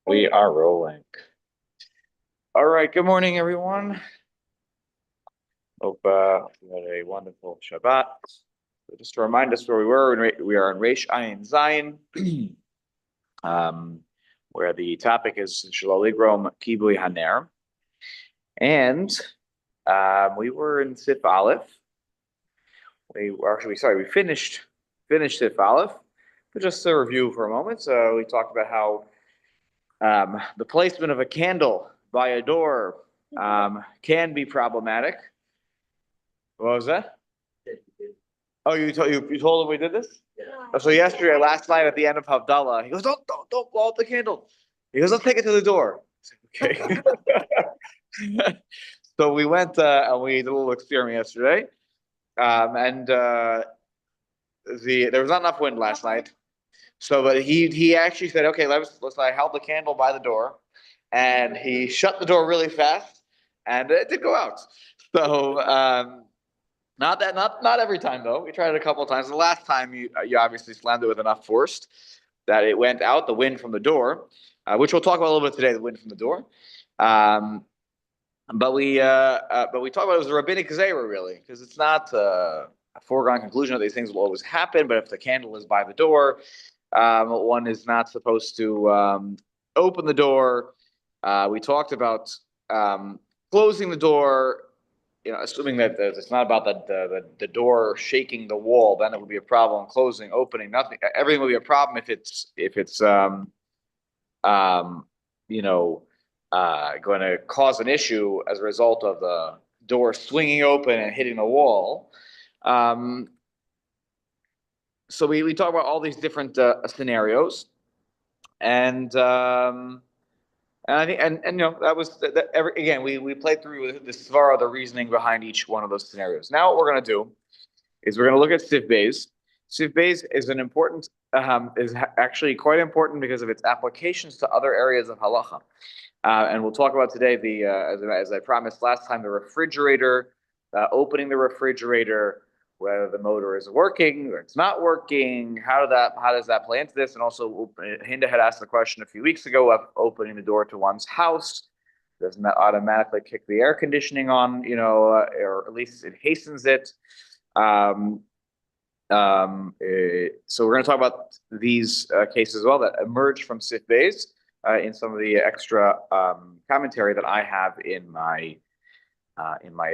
We are rolling. All right. Good morning, everyone. Hope you had a wonderful Shabbat. So just to remind us where we were, we are in Reish Ayin Zayin, where the topic is Shalaligrom Kibui Haner, and we were in Sif Aleph. We finished Sif Aleph, but just to review for a moment. So we talked about how the placement of a candle by a door can be problematic. What was that? Oh, you told him we did this? Yeah. So yesterday, last night at the end of Havdalah, he goes, don't blow out the candle. He goes, let's take it to the door. Okay. So we went and we did a little experiment yesterday, and there was not enough wind last night. So, but he actually said, okay, let's. I held the candle by the door, and he shut the door really fast, and it did go out. So, not every time though. We tried it a couple of times. The last time you obviously slammed it with enough force that it went out. The wind from the door, which we'll talk about a little bit today. The wind from the door. But we talk about it was a rabbinic zera really, because it's not a foregone conclusion that these things will always happen. But if the candle is by the door, one is not supposed to open the door. We talked about closing the door. Assuming that it's not about the door shaking the wall, then it would be a problem. Closing, opening, nothing. Everything would be a problem if it's going to cause an issue as a result of the door swinging open and hitting the wall. So we talk about all these different scenarios, and I think that was again we played through the svara, the reasoning behind each one of those scenarios. Now what we're going to do is we're going to look at Sif Beis. Sif Beis is an important is actually quite important because of its applications to other areas of halacha. And we'll talk about today as I promised last time, the refrigerator, opening the refrigerator, whether the motor is working or it's not working. How does that play into this? And also, Hinda had asked the question a few weeks ago of opening the door to one's house. Doesn't that automatically kick the air conditioning on? Or at least it hastens it. So we're going to talk about these cases as well that emerge from Sif Beis. In some of the extra commentary that I have in my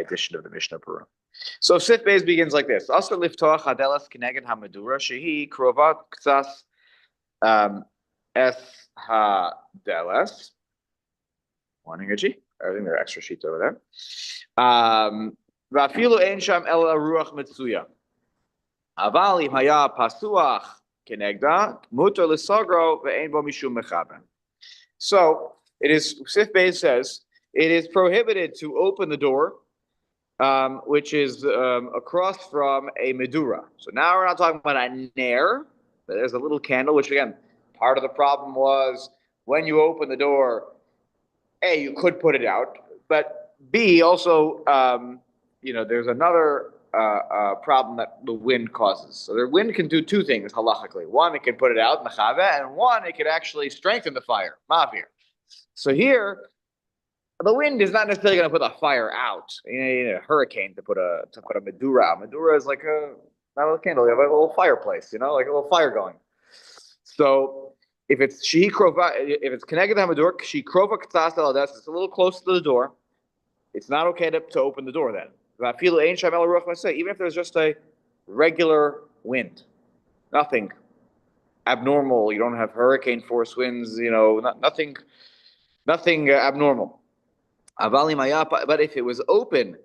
edition of the Mishnah Berurah. So Sif Beis begins like this: Asur liftoach hadelas keneged hamadura shehi krovat ktsas es hadelas. Morning, Richie. I think there are extra sheets over there. Vafilu ein sham el ruach mitzuya. Aval im haya pasuach kenegda mutar lisagro ve'ein bo mishum mechaben. So Sif Beis says it is prohibited to open the door, which is across from a medura. So now we're not talking about a nair, but there's a little candle, which again, part of the problem was when you open the door, A, you could put it out, but B, also, there's another problem that the wind causes. So the wind can do two things halachically. One, it can put it out, mechave, and one, it could actually strengthen the fire, mavir. So here, the wind is not necessarily going to put the fire out. You need a hurricane to put a medura out. Medura is like not a candle. You have like a little fireplace, like a little fire going. So if it's connected to medura, she krova ktsas eladas, it's a little close to the door. It's not okay to open the door then. Even if there's just a regular wind, nothing abnormal. You don't have hurricane force winds. Nothing abnormal. But if it was open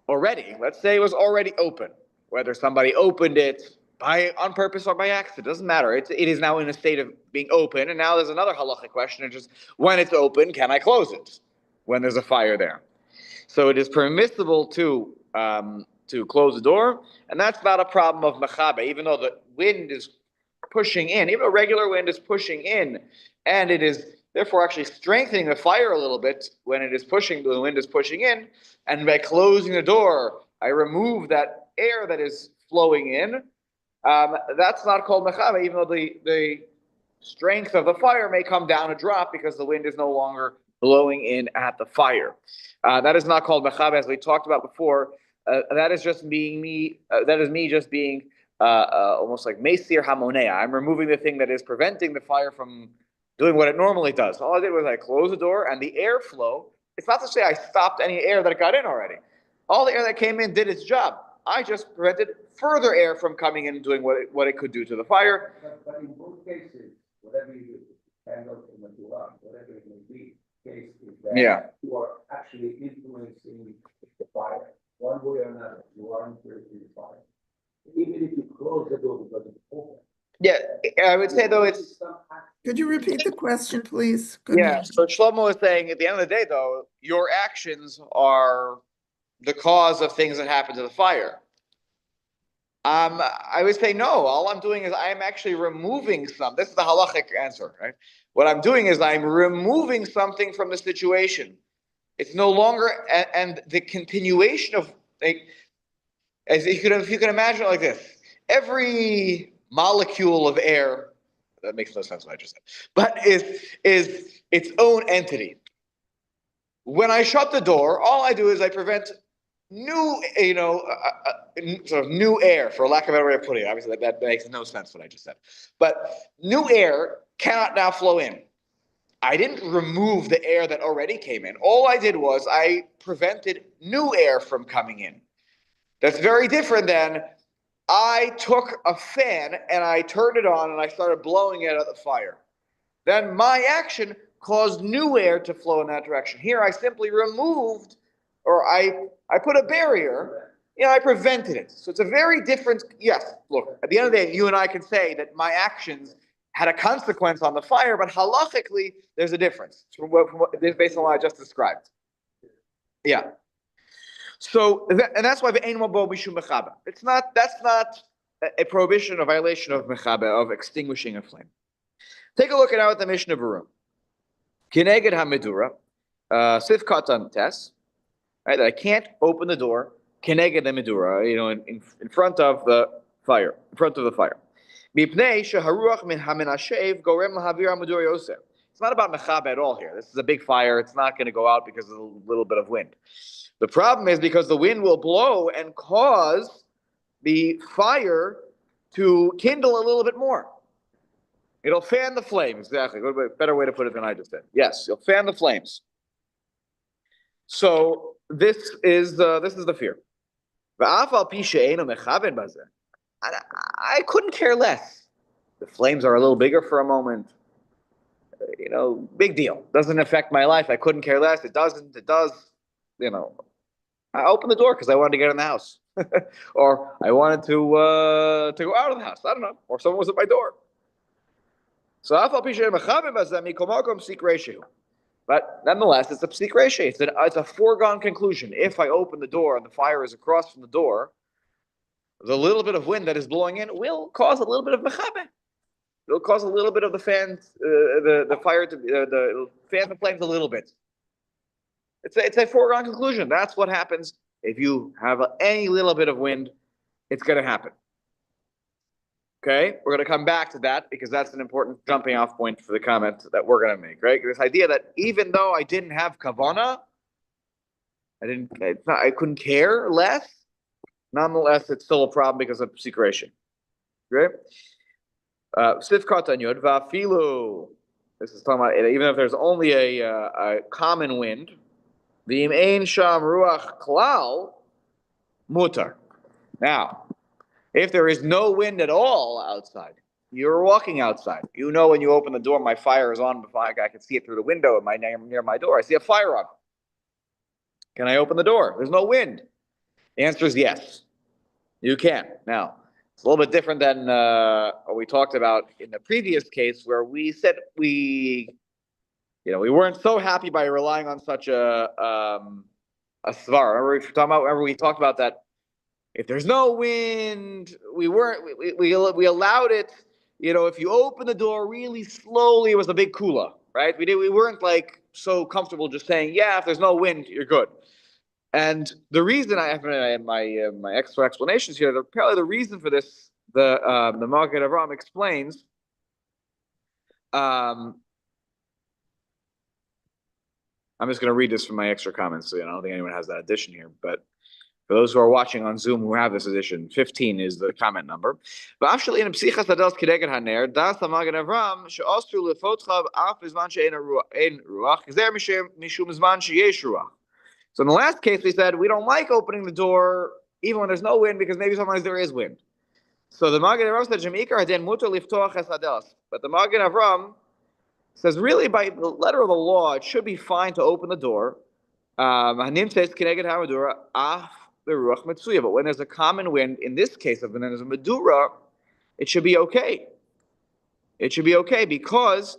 already, let's say it was already open, whether somebody opened it on purpose or by accident, doesn't matter. It is now in a state of being open, and now there's another halachic question, which is when it's open, can I close it when there's a fire there? So it is permissible to close the door, and that's not a problem of mechabe, even though the wind is pushing in, even though regular wind is pushing in, and it is therefore actually strengthening the fire a little bit when the wind is pushing in, and by closing the door, I remove that air that is flowing in. That's not called mechabe, even though strength of the fire may come down a drop because the wind is no longer blowing in at the fire. That is not called mechabe, as we talked about before. That is just being me. That is me just being almost like mesir hamonea. I'm removing the thing that is preventing the fire from doing what it normally does. All I did was I closed the door, and the airflow. It's not to say I stopped any air that got in already. All the air that came in did its job. I just prevented further air from coming in and doing what it could do to the fire. But in both cases, whatever you do, candle in the Torah, whatever it may be, case is that you are actually influencing the fire. One way or another, you are influencing the fire. Even if you close the door because it's open. Yeah, I would say though it's. Could you repeat the question, please? Yeah, so Shlomo is saying at the end of the day, though, your actions are the cause of things that happen to the fire. I would say no. All I'm doing is I'm actually removing some. This is the halachic answer, right? What I'm doing is I'm removing something from the situation. It's no longer, and the continuation of, like, as if you can imagine it like this: every molecule of air, that makes no sense what I just said, but is its own entity. When I shut the door, all I do is I prevent new, sort of new air, for lack of a better way of putting it. Obviously, that makes no sense what I just said. But new air cannot now flow in. I didn't remove the air that already came in. All I did was I prevented new air from coming in. That's very different than I took a fan and I turned it on and I started blowing it at the fire. Then my action caused new air to flow in that direction. Here I simply removed, or I put a barrier, I prevented it. So it's a very different, yes, look, at the end of the day, you and I can say that my actions had a consequence on the fire, but halachically, there's a difference based on what I just described. Yeah. So, and that's why that's not a prohibition, a violation of mechabe, of extinguishing a flame. Take a look at now at the Mishnah Berurah. Kineged hamedura, sif katan tes, right? That I can't open the door. Kineged hamedura, in front of the fire, in front of the fire. Mipnei sheharuach min hamenashev gorem lahavir hamedura yosef. It's not about mechabe at all here. This is a big fire. It's not going to go out because of a little bit of wind. The problem is because the wind will blow and cause the fire to kindle a little bit more. It'll fan the flames. Exactly. Better way to put it than I just did. Yes, it'll fan the flames. So this is the fear. I couldn't care less. The flames are a little bigger for a moment. Big deal. Doesn't affect my life. I couldn't care less. It doesn't. It does. I opened the door because I wanted to get in the house, or I wanted to go out of the house. I don't know. Or someone was at my door. So but nonetheless, it's a psik reisha. It's a foregone conclusion. If I open the door and the fire is across from the door, the little bit of wind that is blowing in will cause a little bit of mechabe. It'll cause a little bit of the fans, the fire to fan the flames a little bit. It's a foregone conclusion. That's what happens if you have any little bit of wind. It's going to happen. Okay, we're going to come back to that because that's an important jumping off point for the comment that we're going to make, right? This idea that even though I didn't have kavana, I couldn't care less. Nonetheless, it's still a problem because of secretion. Right? Sifkat and yod vafilu. This is talking about even if there's only a common wind. V'im ein sham ruach klal mutar. Now, if there is no wind at all outside, you're walking outside. When you open the door, my fire is on. I can see it through the window near my door. I see a fire on. Can I open the door? There's no wind. The answer is yes. You can. Now, it's a little bit different than what we talked about in the previous case where we said we weren't so happy by relying on such a svar. Remember we talked about that. If there's no wind, we allowed it. If you open the door really slowly, it was a big kula, right? We weren't like so comfortable just saying, yeah, if there's no wind, you're good. And the reason I have my extra explanations here, apparently the reason for this, the Magen Avraham explains I'm just going to read this from my extra comments. So I don't think anyone has that addition here, but for those who are watching on Zoom who have this edition, 15 is the comment number. Because there So in the last case, we said we don't like opening the door even when there's no wind because maybe sometimes there is wind. So the Magen Avram said, but the Magen Avram says, really, by the letter of the law, it should be fine to open the door. But when there's a common wind, in this case, when there's a Medura, it should be okay. It should be okay because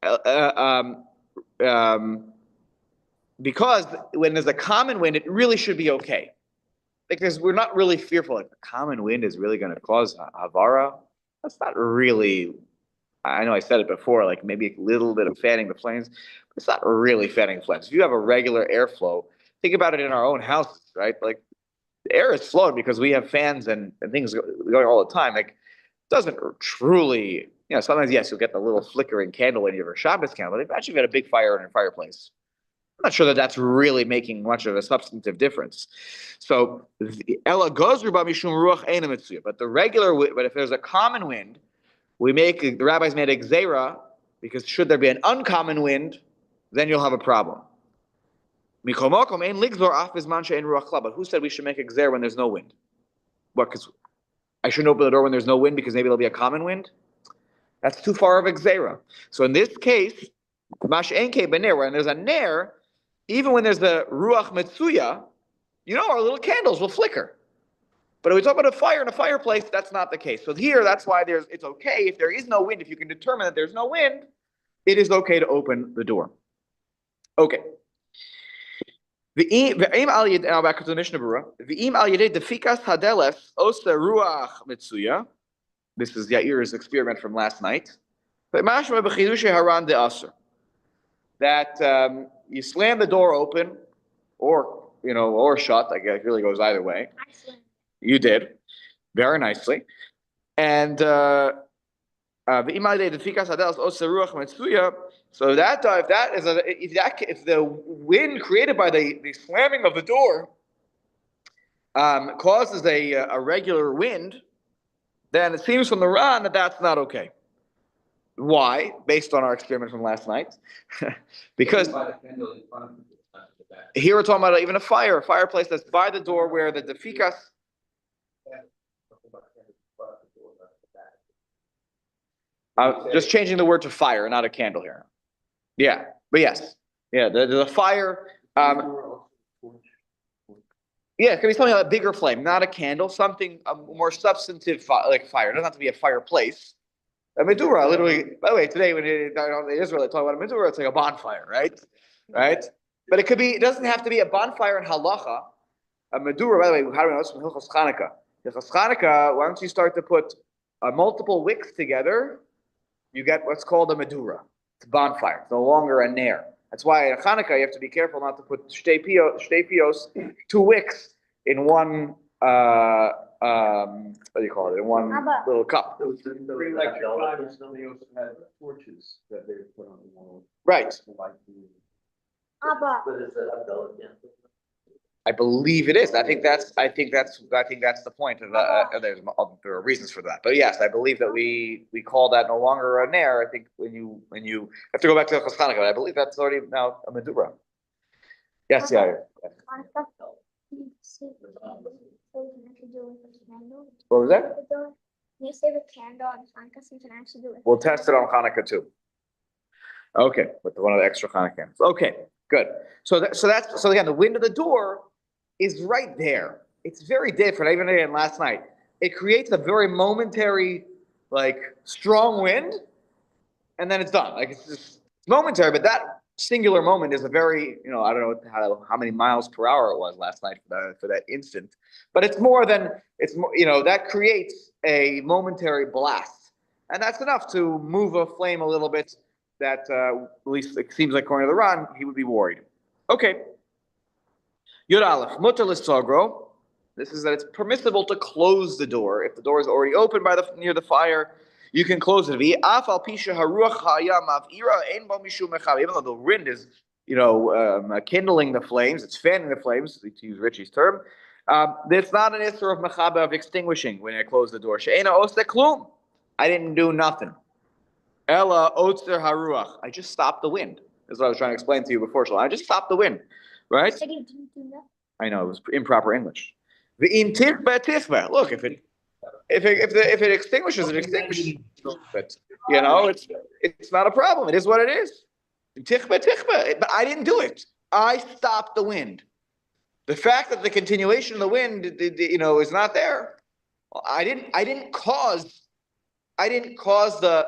when there's a common wind, it really should be okay. Like we're not really fearful. Like the common wind is really going to cause havara. That's not really. I know I said it before. Like maybe a little bit of fanning the flames, but it's not really fanning the flames. If you have a regular airflow, think about it in our own houses, right? Like the air is flowing because we have fans and things going all the time. Like it doesn't truly. Sometimes yes, you'll get the little flickering candle in your Shabbos candle, but imagine you've got a big fire in your fireplace. I'm not sure that that's really making much of a substantive difference. So, Ella goes but the regular, but if there's a common wind, the rabbis made a gzera because should there be an uncommon wind, then you'll have a problem. But who said we should make a gzera when there's no wind? What? Because I shouldn't open the door when there's no wind because maybe there'll be a common wind. That's too far of a gzera. So in this case, when there's a ner. Even when there's the ruach metzuya, our little candles will flicker. But if we talk about a fire in a fireplace, that's not the case. So here, that's why it's okay if there is no wind. If you can determine that there's no wind, it is okay to open the door. Okay. Now back to the Mishnah Berurah. V'im al yedei defikas hadeles osa ruach metzuya. This is Yair's experiment from last night. Mashma b'chidush haran de'aser. That you slam the door open, or shut. I guess it really goes either way. You did very nicely, and so if the wind created by the slamming of the door causes a regular wind, then it seems from the Ran that that's not okay. Why? Based on our experiment from last night. Because here we're talking about even a fireplace that's by the door where the defikas. Just changing the word to fire, not a candle here. Yeah, but yes. Yeah, there's a fire. Yeah, it can be something like a bigger flame, not a candle, something more substantive like fire. It doesn't have to be a fireplace. A medura, literally. By the way, today when in Israel they talk about a medura, it's like a bonfire, right? Right. But it could be. It doesn't have to be a bonfire in halacha. A medura. By the way, how do we know this from Hilchot Chanukah? Hilchot Chanukah. Why don't you start to put multiple wicks together? You get what's called a medura. It's a bonfire. It's no longer a ner. That's why in Chanukah you have to be careful not to put shtei pios, 2 wicks in one. What do you call it? In one little cup. They also had torches that they put on the wall. Right. I believe it is. I think that's the point of there are reasons for that. But yes, I believe that we call that no longer a ner. I think when you have to go back to the Chanukah, I believe that's already now a medura. Yes, yeah. What was that? Can you save a candle on Hanukkah so you can actually do it? We'll test it on Hanukkah too. Okay, with one of the extra Hanukkah candles. Okay, good. So again, the wind of the door is right there. It's very different. Even again last night, it creates a very momentary, strong wind, and then it's done. Like it's just momentary, but that singular moment is a very, I don't know how many miles per hour it was last night for that instant, but it's more, that creates a momentary blast, and that's enough to move a flame a little bit. That at least it seems like according to the Ran, he would be worried. Okay. Yud Aleph, mutar l'sagro. This is that it's permissible to close the door if the door is already open near the fire. you can close it. Even though the wind is, kindling the flames, it's fanning the flames, to use Richie's term. It's not an issur of mechaber of extinguishing when I close the door. She'ena oseh klum. I didn't do nothing. Ella otzer haruach. I just stopped the wind. That's what I was trying to explain to you before. I just stopped the wind, right? Said you didn't do that. I know it was improper English. V'im tichba tichba. Look, if it extinguishes, it extinguishes. But it's not a problem. It is what it is. Tichba tichba. But I didn't do it. I stopped the wind. The fact that the continuation of the wind, is not there. I didn't cause the.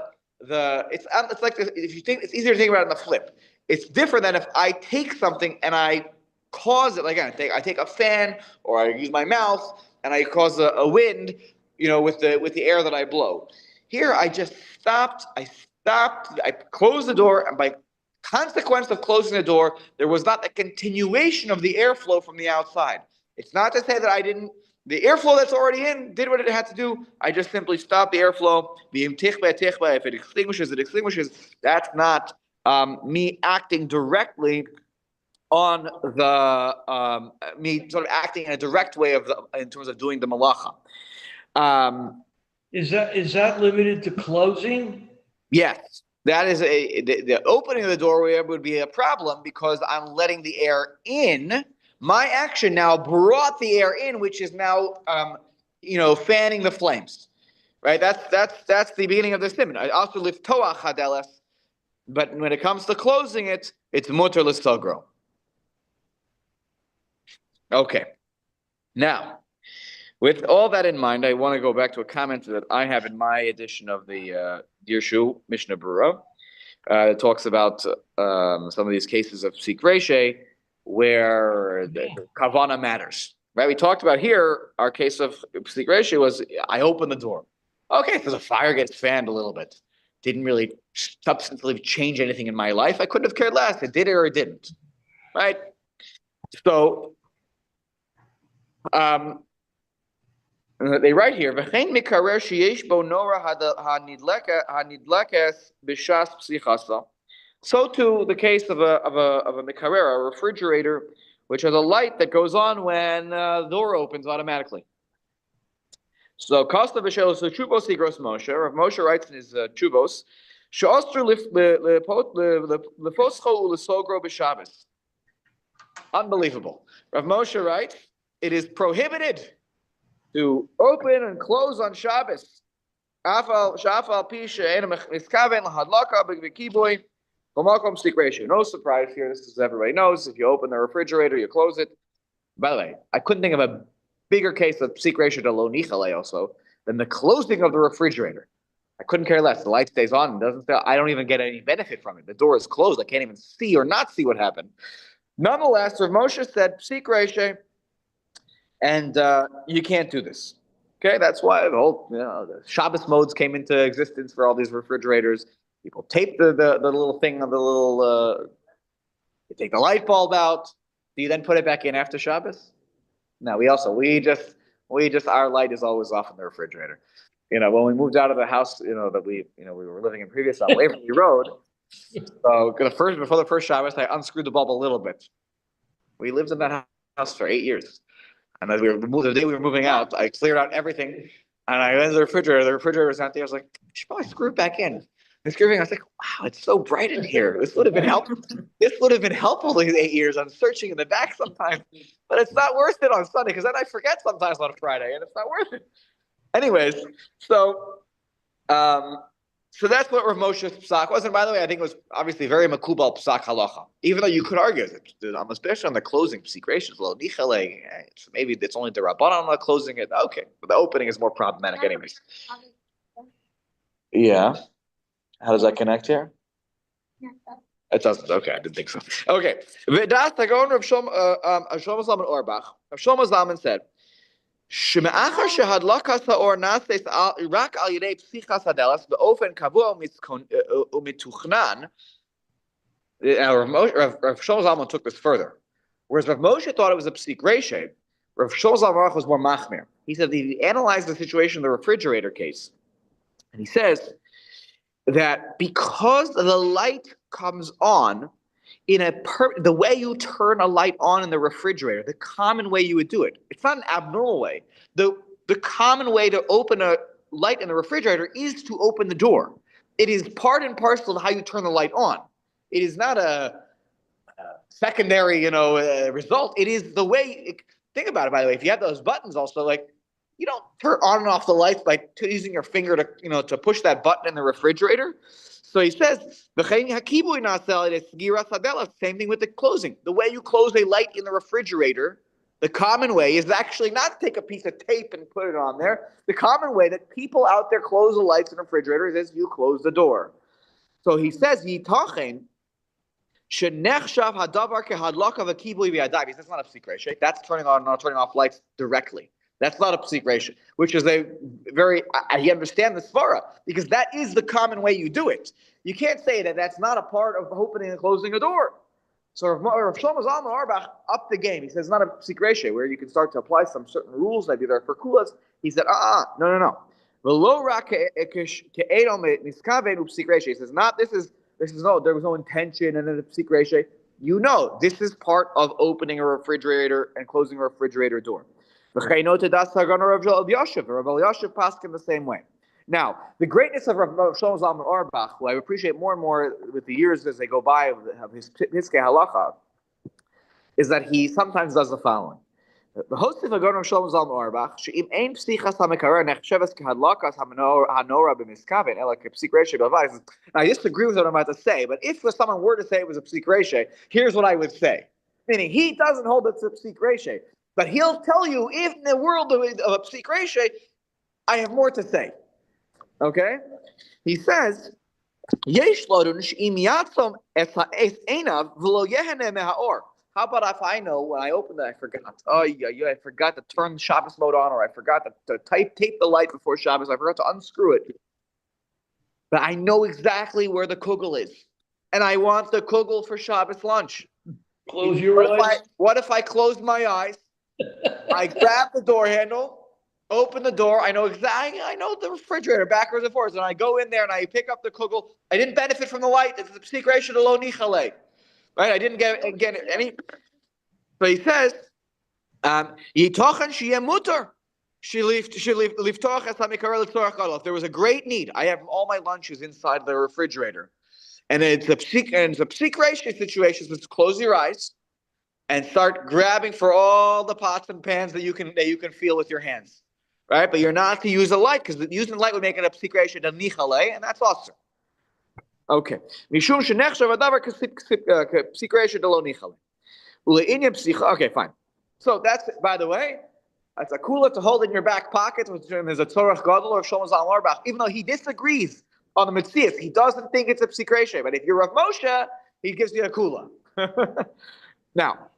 It's like this, if you think it's easier to think about it in the flip. It's different than if I take something and I cause it. Like I take a fan or I use my mouth and I cause a wind, with the air that I blow. Here I just stopped. I closed the door, and by consequence of closing the door, there was not a continuation of the airflow from the outside. It's not to say that I didn't. The airflow that's already in did what it had to do. I just simply stopped the airflow. If it extinguishes, it extinguishes. That's not me acting directly on me sort of acting in a direct way in terms of doing the malacha. Is that limited to closing? Yes, that is the opening of the doorway would be a problem because I'm letting the air in. My action now brought the air in, which is now, fanning the flames, right? That's the beginning of the simon. I also liftoach hadeles, but when it comes to closing it, it's muter l'sogro. Okay. Now, with all that in mind, I want to go back to a comment that I have in my edition of the Dirshu Mishnah Berurah. It talks about some of these cases of psik reshe, where the kavana matters, right? We talked about here, our case of psik reshe was, I opened the door. Okay, so the fire gets fanned a little bit. Didn't really substantively change anything in my life. I couldn't have cared less. It did or it didn't, right? So, they write here, "V'chein mikarer sheyesh bo nora hanidlekes b'shas psichasa." So too the case of a mikarer, a refrigerator, which has a light that goes on when the door opens automatically. So Costa V'Shelos Chuvos Igros Moshe. Rav Moshe writes in his Chuvos, "She'ostru lefoscho ulesogro b'Shabbos." Unbelievable. Rav Moshe writes, it is prohibited to open and close on Shabbos. No surprise here. This is everybody knows. If you open the refrigerator, you close it. By the way, I couldn't think of a bigger case of psik reshe to lo nichale also than the closing of the refrigerator. I couldn't care less. The light stays on and doesn't stay. I don't even get any benefit from it. The door is closed. I can't even see or not see what happened. Nonetheless, Rav Moshe said psik reshe, and you can't do this. Okay, that's why the whole the Shabbos modes came into existence for all these refrigerators. People tape the little thing of the little. You take the light bulb out. Do you then put it back in after Shabbos? No, we just our light is always off in the refrigerator. When we moved out of the house, that we were living in previous on Waverly Road. So before the first Shabbos, I unscrewed the bulb a little bit. We lived in that house for 8 years. And as the day we were moving out, I cleared out everything, and I went to the refrigerator. The refrigerator was empty. I was like, I should probably screw it back in. I was like, wow, it's so bright in here. This would have been helpful. This would have been helpful these 8 years. I'm searching in the back sometimes, but it's not worth it on Sunday because then I forget sometimes on a Friday, and it's not worth it. Anyways, so that's what Rav Moshe's psak was. And by the way, I think it was obviously very makubal psak halacha. Even though you could argue that, especially on the closing psik reshe, maybe it's only the rabbanan on closing it. Okay, but the opening is more problematic, anyways. Yeah. How does that connect here? It doesn't. Okay, I didn't think so. Okay. V'das tagon Rav Shlomo Zalman Auerbach. Rav Shlomo Zalman said, "Sheme'achar shehadlakas ha'or nases rak al yedei psichas hadelas be'ofen kavua umituchnan." Rav Shlomo Zalman took this further. Whereas Rav Moshe thought it was a psik reshe, Rav Shlomo Zalman was more machmir. He said he analyzed the situation in the refrigerator case. And he says that because the light comes on in the way you turn a light on in the refrigerator, the common way you would do it. It's not an abnormal way. The common way to open a light in the refrigerator is to open the door. It is part and parcel of how you turn the light on. It is not a secondary, result. It is the way. Think about it. By the way, if you have those buttons, also like you don't turn on and off the lights by using your finger to push that button in the refrigerator. So he says, same thing with the closing. The way you close a light in the refrigerator, the common way is actually not to take a piece of tape and put it on there. The common way that people out there close the lights in the refrigerator is you close the door. So he says, Yitachen, Shenechshav hadavar kehadlaka v'kibui v'yadav. He says, that's not a psik ratio. That's turning on and turning off lights directly. That's not a psik ratio, which is a very, he understands the svara, because that is the common way you do it. You can't say that that's not a part of opening and closing a door. So Rav Shlomo Zalman Auerbach upped the game. He says it's not a psik ratio where you can start to apply some certain rules, maybe they're for kulas. He said, no. He says, not, this is no, there was no intention and then a psik ratio. This is part of opening a refrigerator and closing a refrigerator door. Rav Elyashiv passed in the same way. Now, the greatness of Rav Shlomo Zalman Auerbach, who I appreciate more and more with the years as they go by of his Piskei Halacha, is that he sometimes does the following. The host of Rav Shlomo Zalman Auerbach, she'im ein psichas hamekara nechsheves kehadlakas hanora b'miskaven ela kepsik reisha b'avai. I disagree with what I'm about to say, but if someone were to say it was a psik reisha, here's what I would say. Meaning, he doesn't hold it's a psik reisha, but he'll tell you, if in the world of a psik reisha, I have more to say. Okay? He says, Yesh lodun she'im yatzom es ha'es einav v'lo yehene me'ha'or. How about if I know when I opened it, I forgot. I forgot to turn Shabbos mode on, or I forgot to tape the light before Shabbos. I forgot to unscrew it. But I know exactly where the kugel is. And I want the kugel for Shabbos lunch. Close your eyes. What if I close my eyes? I grab the door handle, open the door. I know the refrigerator backwards and forwards. And I go in there and I pick up the kugel. I didn't benefit from the light. It's the psik ratio to lo nichale. Right? I didn't get any. So he says, Yitochen sheyeh mutar. If there was a great need, I have all my lunches inside the refrigerator. And it's a psik ratio situation. So close your eyes and start grabbing for all the pots and pans that you can feel with your hands. Right? But you're not to use a light, because using the light would make it a psik ratio to nichale, and that's awesome. Okay. Mishum shenechshav hadavar k'psik ratio to lo nichale. Ule'inyan psicha. Okay, fine. So that's, by the way, that's a kula to hold in your back pocket. There's a tzorach gadol of Shlomo Zalman Auerbach, even though he disagrees on the mitzias. He doesn't think it's a psik ratio. But if you're Rav Moshe, he gives you a kula. Now,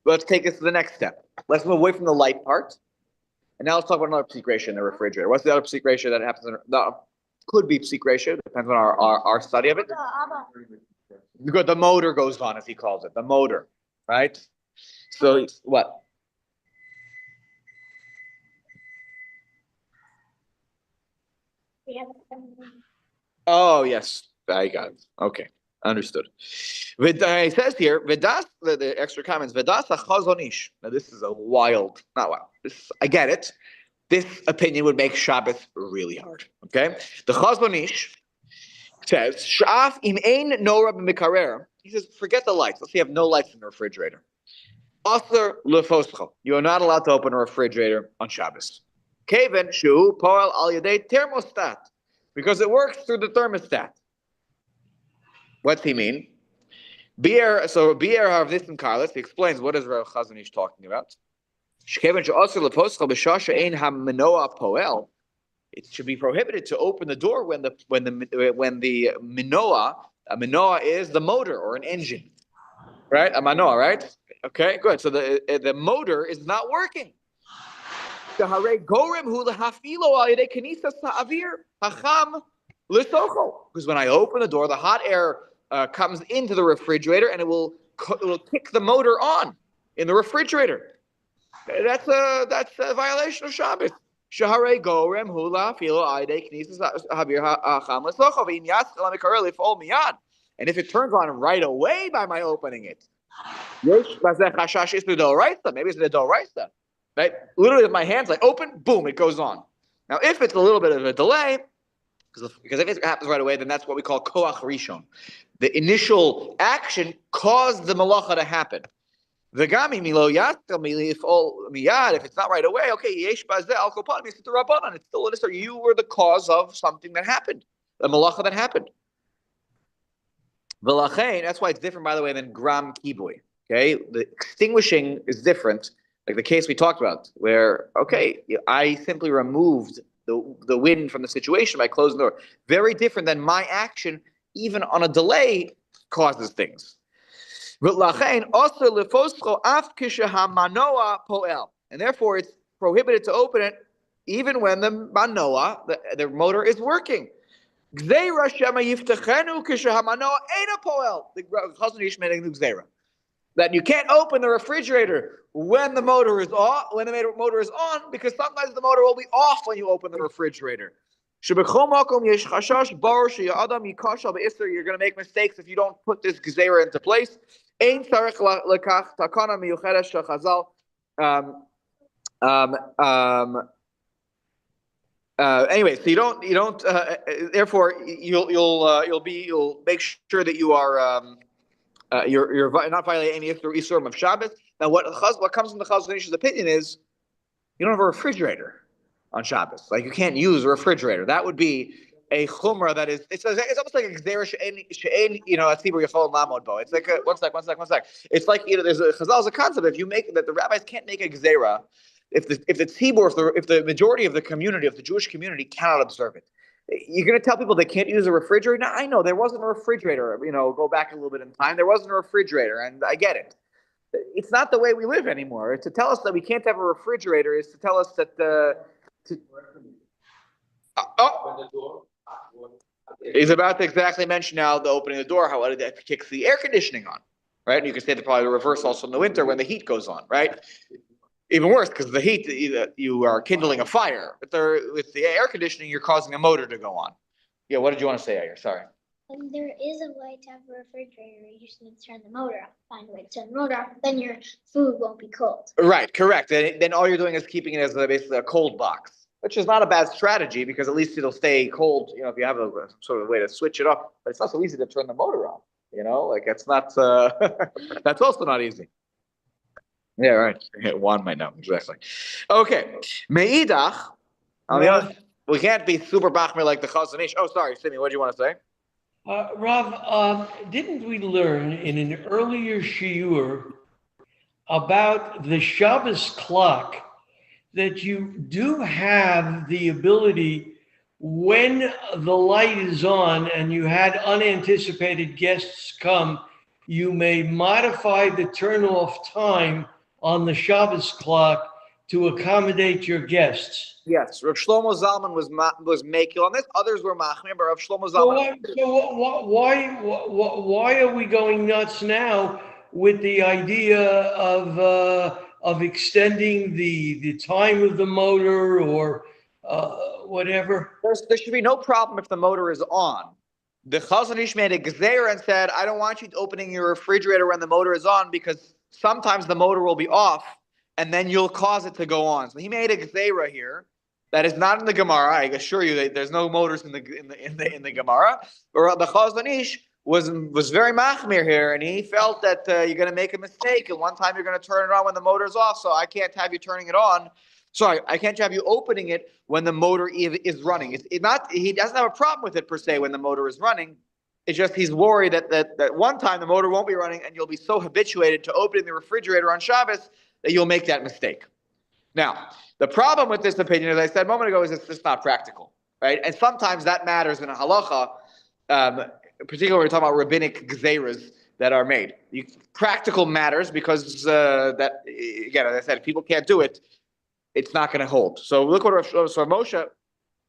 let's take us to the next step. Let's move away from the light part, and now let's talk about another psik ratio in the refrigerator. What's the other psik ratio that happens? Could be psik ratio, depends on our study of it. The motor goes on, as he calls it, the motor, right? So what? Oh yes, I got it. Okay, understood. He says here, Vedas, the extra comments, Vedas achazonish. Now this is not wild. I get it. This opinion would make Shabbos really hard. Okay? The Chazon Ish says, Sh'af im ein nora b'mikarer. He says, forget the lights. Let's say you have no lights in the refrigerator. Asr lefoscho. You are not allowed to open a refrigerator on Shabbos. Keven shu poel al yadei thermostat. Because it works through the thermostat. What's he mean? Bier Harvnistan Carlos, he explains what is Rav Chazon Ish talking about. It should be prohibited to open the door when the minoah is the motor or an engine, right? A manoah, right? Okay, good. So the motor is not working. Because when I open the door, the hot air comes into the refrigerator and it will kick the motor on in the refrigerator. That's a violation of Shabbos. Shahare gorem hula filo aide knisas habir hacham lesocho v'im yatzil amikar lifol miyad. And if it turns on right away by my opening it, yesh bazeh chashash is the doraisa. Maybe it's the doraisa, right? Literally, with my hands like open, boom, it goes on. Now, if it's a little bit of a delay, because if it happens right away, then that's what we call koach rishon. The initial action caused the malacha to happen. V'gami milo yatzil milifol miyad. If it's not right away, okay, yesh bazeh al kopan means it's rabbanan. It's still an you were the cause of something that happened, the malacha that happened. V'lachein, that's why it's different, by the way, than gram kibui. Okay, the extinguishing is different, like the case we talked about, where okay, I simply removed the wind from the situation by closing the door. Very different than my action, even on a delay, causes things. V'lachein also lefoscho af kishehamanoa poel, and therefore it's prohibited to open it even when the manoa, the motor, is working. Gzeira shema yiftachenu kishehamanoa eina poel. The Chazon Ish made a new gzeira that you can't open the refrigerator when the motor is on, because sometimes the motor will be off when you open the refrigerator. You're going to make mistakes if you don't put this gzeira into place. Anyway, so you don't. Therefore, you'll make sure that you are. You're not violating any isurim of Shabbos. Now, what comes from the Chazon Ish's opinion is you don't have a refrigerator on Shabbos. Like you can't use a refrigerator. That would be a chumrah that is. It's almost like a gzeira she'ein a tzibur yachol lamod bo. It's like one sec. It's like there's a Chazal's a concept if you make that the rabbis can't make a gzeira if the tzibur if the majority of the community of the Jewish community cannot observe it. You're going to tell people they can't use a refrigerator? Now, I know there wasn't a refrigerator. Go back a little bit in time. There wasn't a refrigerator, and I get it. It's not the way we live anymore. To tell us that we can't have a refrigerator is to tell us that he's about to exactly mention now the opening of the door, how it kicks the air conditioning on, right? And you can say the probably the reverse also in the winter when the heat goes on, right? Even worse, because the heat, you are kindling a fire. With the air conditioning, you're causing a motor to go on. Yeah, what did you want to say, Ayer? Sorry. And there is a way to have a refrigerator. You just need to turn the motor off. Find a way to turn the motor off. Then your food won't be cold. Right, correct. Then all you're doing is keeping it as basically a cold box, which is not a bad strategy because at least it'll stay cold. If you have a sort of way to switch it off. But it's not so easy to turn the motor on. Like it's not. That's also not easy. Yeah, right. One might know exactly. Okay, meidach. On the other, we can't be super bachmer like the Chazon Ish. Oh, sorry, Simi. What do you want to say? Rav, didn't we learn in an earlier shiur about the Shabbos clock that you do have the ability when the light is on and you had unanticipated guests come, you may modify the turn off time on the Shabbos clock to accommodate your guests? Yes, Rav Shlomo Zalman was makil on this. Others were machmir, but Rav Shlomo Zalman. So why are we going nuts now with the idea of extending the time of the motor or whatever? There should be no problem if the motor is on. The Chazon Ish made a gzeira and said, I don't want you opening your refrigerator when the motor is on because sometimes the motor will be off and then you'll cause it to go on. So he made a gzeira here that is not in the Gemara. I assure you that there's no motors in the Gemara. But the Chazon Ish was very machmir here, and he felt that you're going to make a mistake, and one time you're going to turn it on when the motor's off. So I can't have you turning it on. Sorry, I can't have you opening it when the motor is running. He doesn't have a problem with it per se when the motor is running. It's just he's worried that one time the motor won't be running, and you'll be so habituated to opening the refrigerator on Shabbos that you'll make that mistake. Now, the problem with this opinion, as I said a moment ago, is it's just not practical, right? And sometimes that matters in a halacha, particularly when we're talking about rabbinic gzeiras that are made. Practical matters because that, again, as I said, if people can't do it, it's not going to hold. So look what Moshe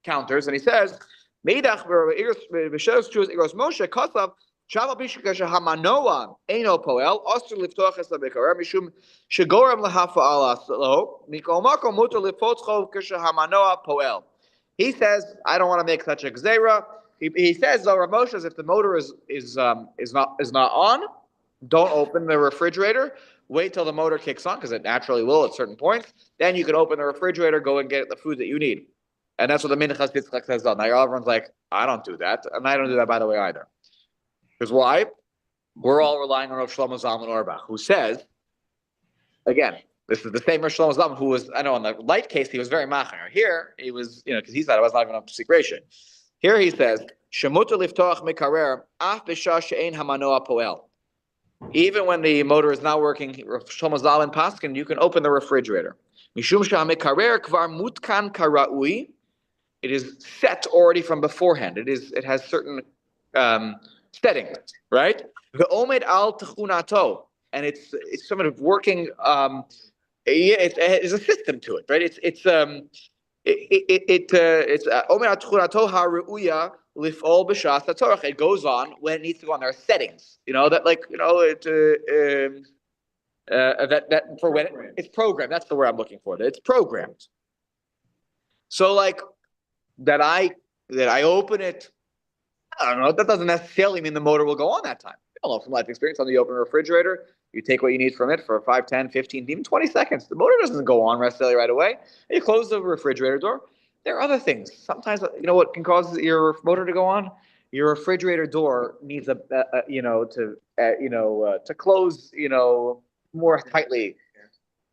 counters, and he says, Meidach Moshe Kasav Shaval bishkash hamanoa eino poel osur liftoch es lamikarer mishum shegorem lahafa'ala lo mikol makom mutar liftotcho kash hamanoa poel. He says, I don't want to make such a gzeira. He says, though, Rav Moshe, if the motor is not on, don't open the refrigerator. Wait till the motor kicks on, because it naturally will at certain points. Then you can open the refrigerator, go and get the food that you need. And that's what the Minchas Yitzchak says. Now everyone's like, I don't do that. And I don't do that, by the way, either. Because why? We're all relying on Rav Shlomo Zalman Auerbach, who says, again, this is the same Rav Shlomo Zalman who was, I know in the light case, he was very machar. Here, he was, because he said it was not even up to secretion. Here he says, Shemuta liftoach mekarer, af b'shah she'ein hamanoa poel. Even when the motor is not working, Shlomo Zalman Paskin, you can open the refrigerator. Mishum she'hamekarer kvar mutkan kara'ui. It is set already from beforehand. It has certain settings, right? Ve'omed al techunato, and it's sort of working. It's a system to it, right? It's omed al techunato ha'reuya. It goes on when it needs to go on. There are settings, that for when it's programmed. That's the word I'm looking for. It's programmed. So like that I open it. I don't know. That doesn't necessarily mean the motor will go on that time. I don't know from life experience. On the open refrigerator, you take what you need from it for 5, 10, 15, even 20 seconds. The motor doesn't go on necessarily right away. You close the refrigerator door. There are other things. Sometimes, what can cause your motor to go on? Your refrigerator door needs to close, more tightly.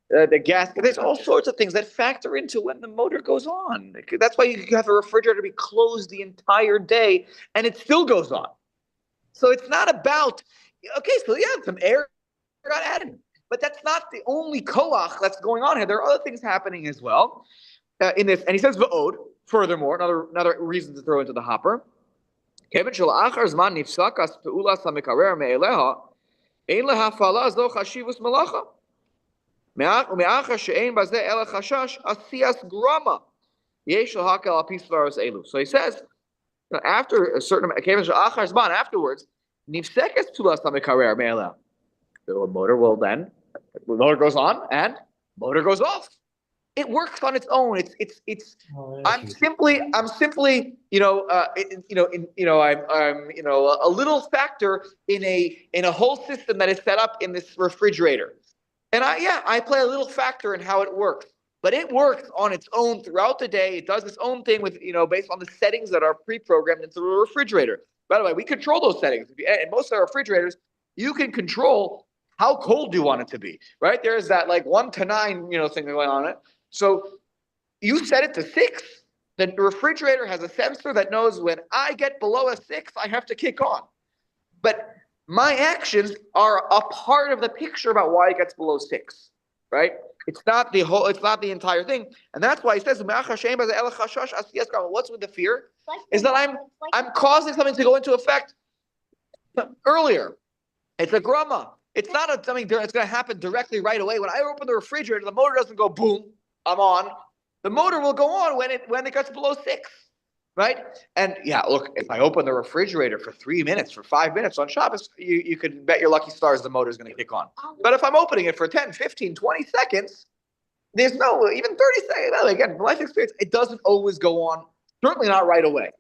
The gas. There's all sorts of things that factor into when the motor goes on. That's why you have a refrigerator be closed the entire day, and it still goes on. So it's not about some air got added, but that's not the only koach that's going on here. There are other things happening as well. In this, and he says v'od. Furthermore, another reason to throw into the hopper. Kevin shel achar zman nifsakas peulas hamikarer me'eleha ein lehafala zo chashivus malacha me'achar she'ein bazeh ela chashash asiyas grama yesh lahakel al pisvaros elu. So he says, after a certain kevin shel achar zman, afterwards nifsakas peulas hamikarer me'eleha. The motor will then, the motor goes on and motor goes off. It works on its own. I'm simply, I'm a little factor in a whole system that is set up in this refrigerator. And I play a little factor in how it works, but it works on its own throughout the day. It does its own thing with, based on the settings that are pre-programmed into the refrigerator. By the way, we control those settings. In most of our refrigerators, you can control how cold you want it to be, right? There's that 1 to 9, thing going on it. So you set it to 6, the refrigerator has a sensor that knows when I get below a 6, I have to kick on. But my actions are a part of the picture about why it gets below 6, right? It's not the entire thing. And that's why he says, what's with the fear? Is that I'm causing something to go into effect earlier. It's a grama. It's not something it's going to happen directly right away. When I open the refrigerator, the motor doesn't go boom, I'm on. The motor will go on when it gets below 6, right? And look, if I open the refrigerator for 3 minutes, for 5 minutes on Shabbos, you can bet your lucky stars the motor is going to kick on. But if I'm opening it for 10, 15, 20 seconds, there's no, even 30 seconds. Again, from life experience, it doesn't always go on. Certainly not right away.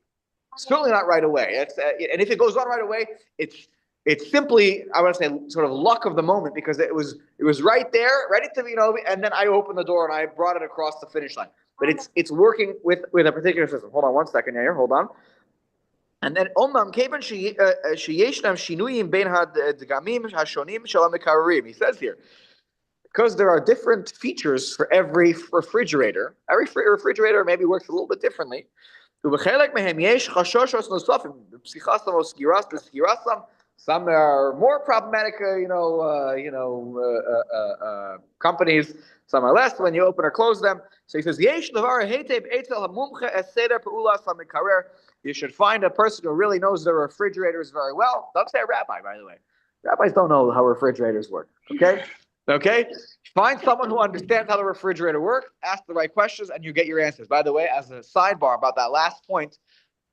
Certainly not right away. And if it goes on right away, it's simply, I want to say, sort of luck of the moment, because it was right there, ready to and then I opened the door and I brought it across the finish line. But it's working with a particular system. Hold on 1 second here. Hold on. And then omnam kevan sheyeshnam shinuyim bein hadgamim hashonim shel hamikarerim. He says here, because there are different features for every refrigerator. Every refrigerator maybe works a little bit differently. Ubechelek mehem yesh chashoshos nosafim b'psichasam o skirasam. Some are more problematic, companies. Some are less when you open or close them. So he says, you should find a person who really knows their refrigerators very well. Don't say a rabbi, by the way. Rabbis don't know how refrigerators work. Okay? Find someone who understands how the refrigerator works, ask the right questions, and you get your answers. By the way, as a sidebar about that last point,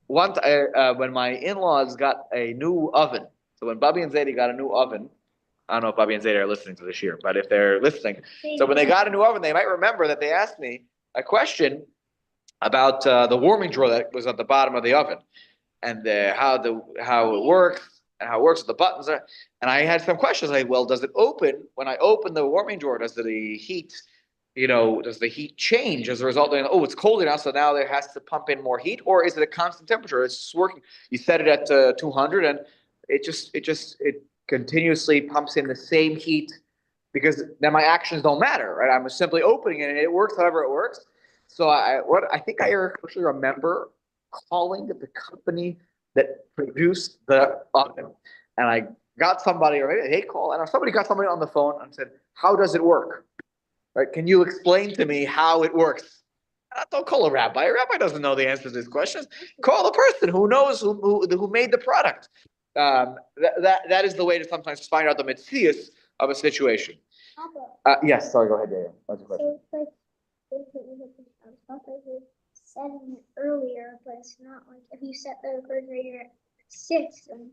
when my in-laws got a new oven, So when Bubby and Zadie got a new oven, I don't know if Bubby and Zadie are listening to this year, but if they're listening, so when they got a new oven, they might remember that they asked me a question about the warming drawer that was at the bottom of the oven, and how it works and how it works with the buttons. And I had some questions like, well, does it open when I open the warming drawer? Does the heat, does the heat change as a result of, oh, it's colder now, so now there has to pump in more heat, or is it a constant temperature? It's just working. You set it at 200, and it continuously pumps in the same heat, because then my actions don't matter, right? I'm simply opening it and it works however it works. So I think I actually remember calling the company that produced the oven, and I got somebody, or maybe they call, and somebody got somebody on the phone and said, "How does it work? Right? Can you explain to me how it works?" Don't call a rabbi. A rabbi doesn't know the answer to these questions. Call the person who knows who made the product. That is the way to sometimes find out the mitzias of a situation. Yes. Sorry. Go ahead, Dave. What's the question? So it's like setting it earlier, but it's not like if you set the refrigerator at 6, and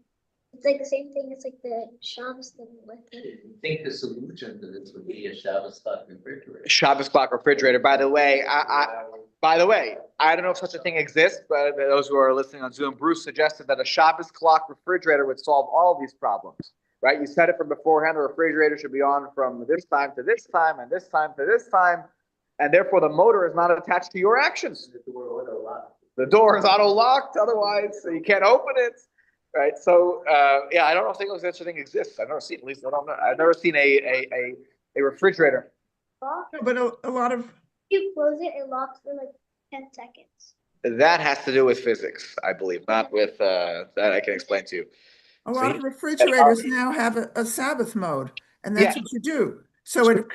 it's like the same thing. It's like the Shabbos thing with it. I think the solution to this would be a Shabbos clock refrigerator. Shabbos clock refrigerator. By the way, I don't know if such a thing exists, but those who are listening on Zoom, Bruce suggested that a Shabbos clock refrigerator would solve all of these problems. Right? You set it from beforehand. The refrigerator should be on from this time to this time, and this time to this time, and therefore the motor is not attached to your actions. The door is auto locked, otherwise so you can't open it. Right? So I don't know if such a thing exists. I've never seen, at least I don't know. I've never seen a refrigerator. But a lot of, You close it, it locks for like 10 seconds. That has to do with physics, I believe, not with that I can explain to you. a lot of refrigerators now have a Sabbath mode, and that's what you do. So it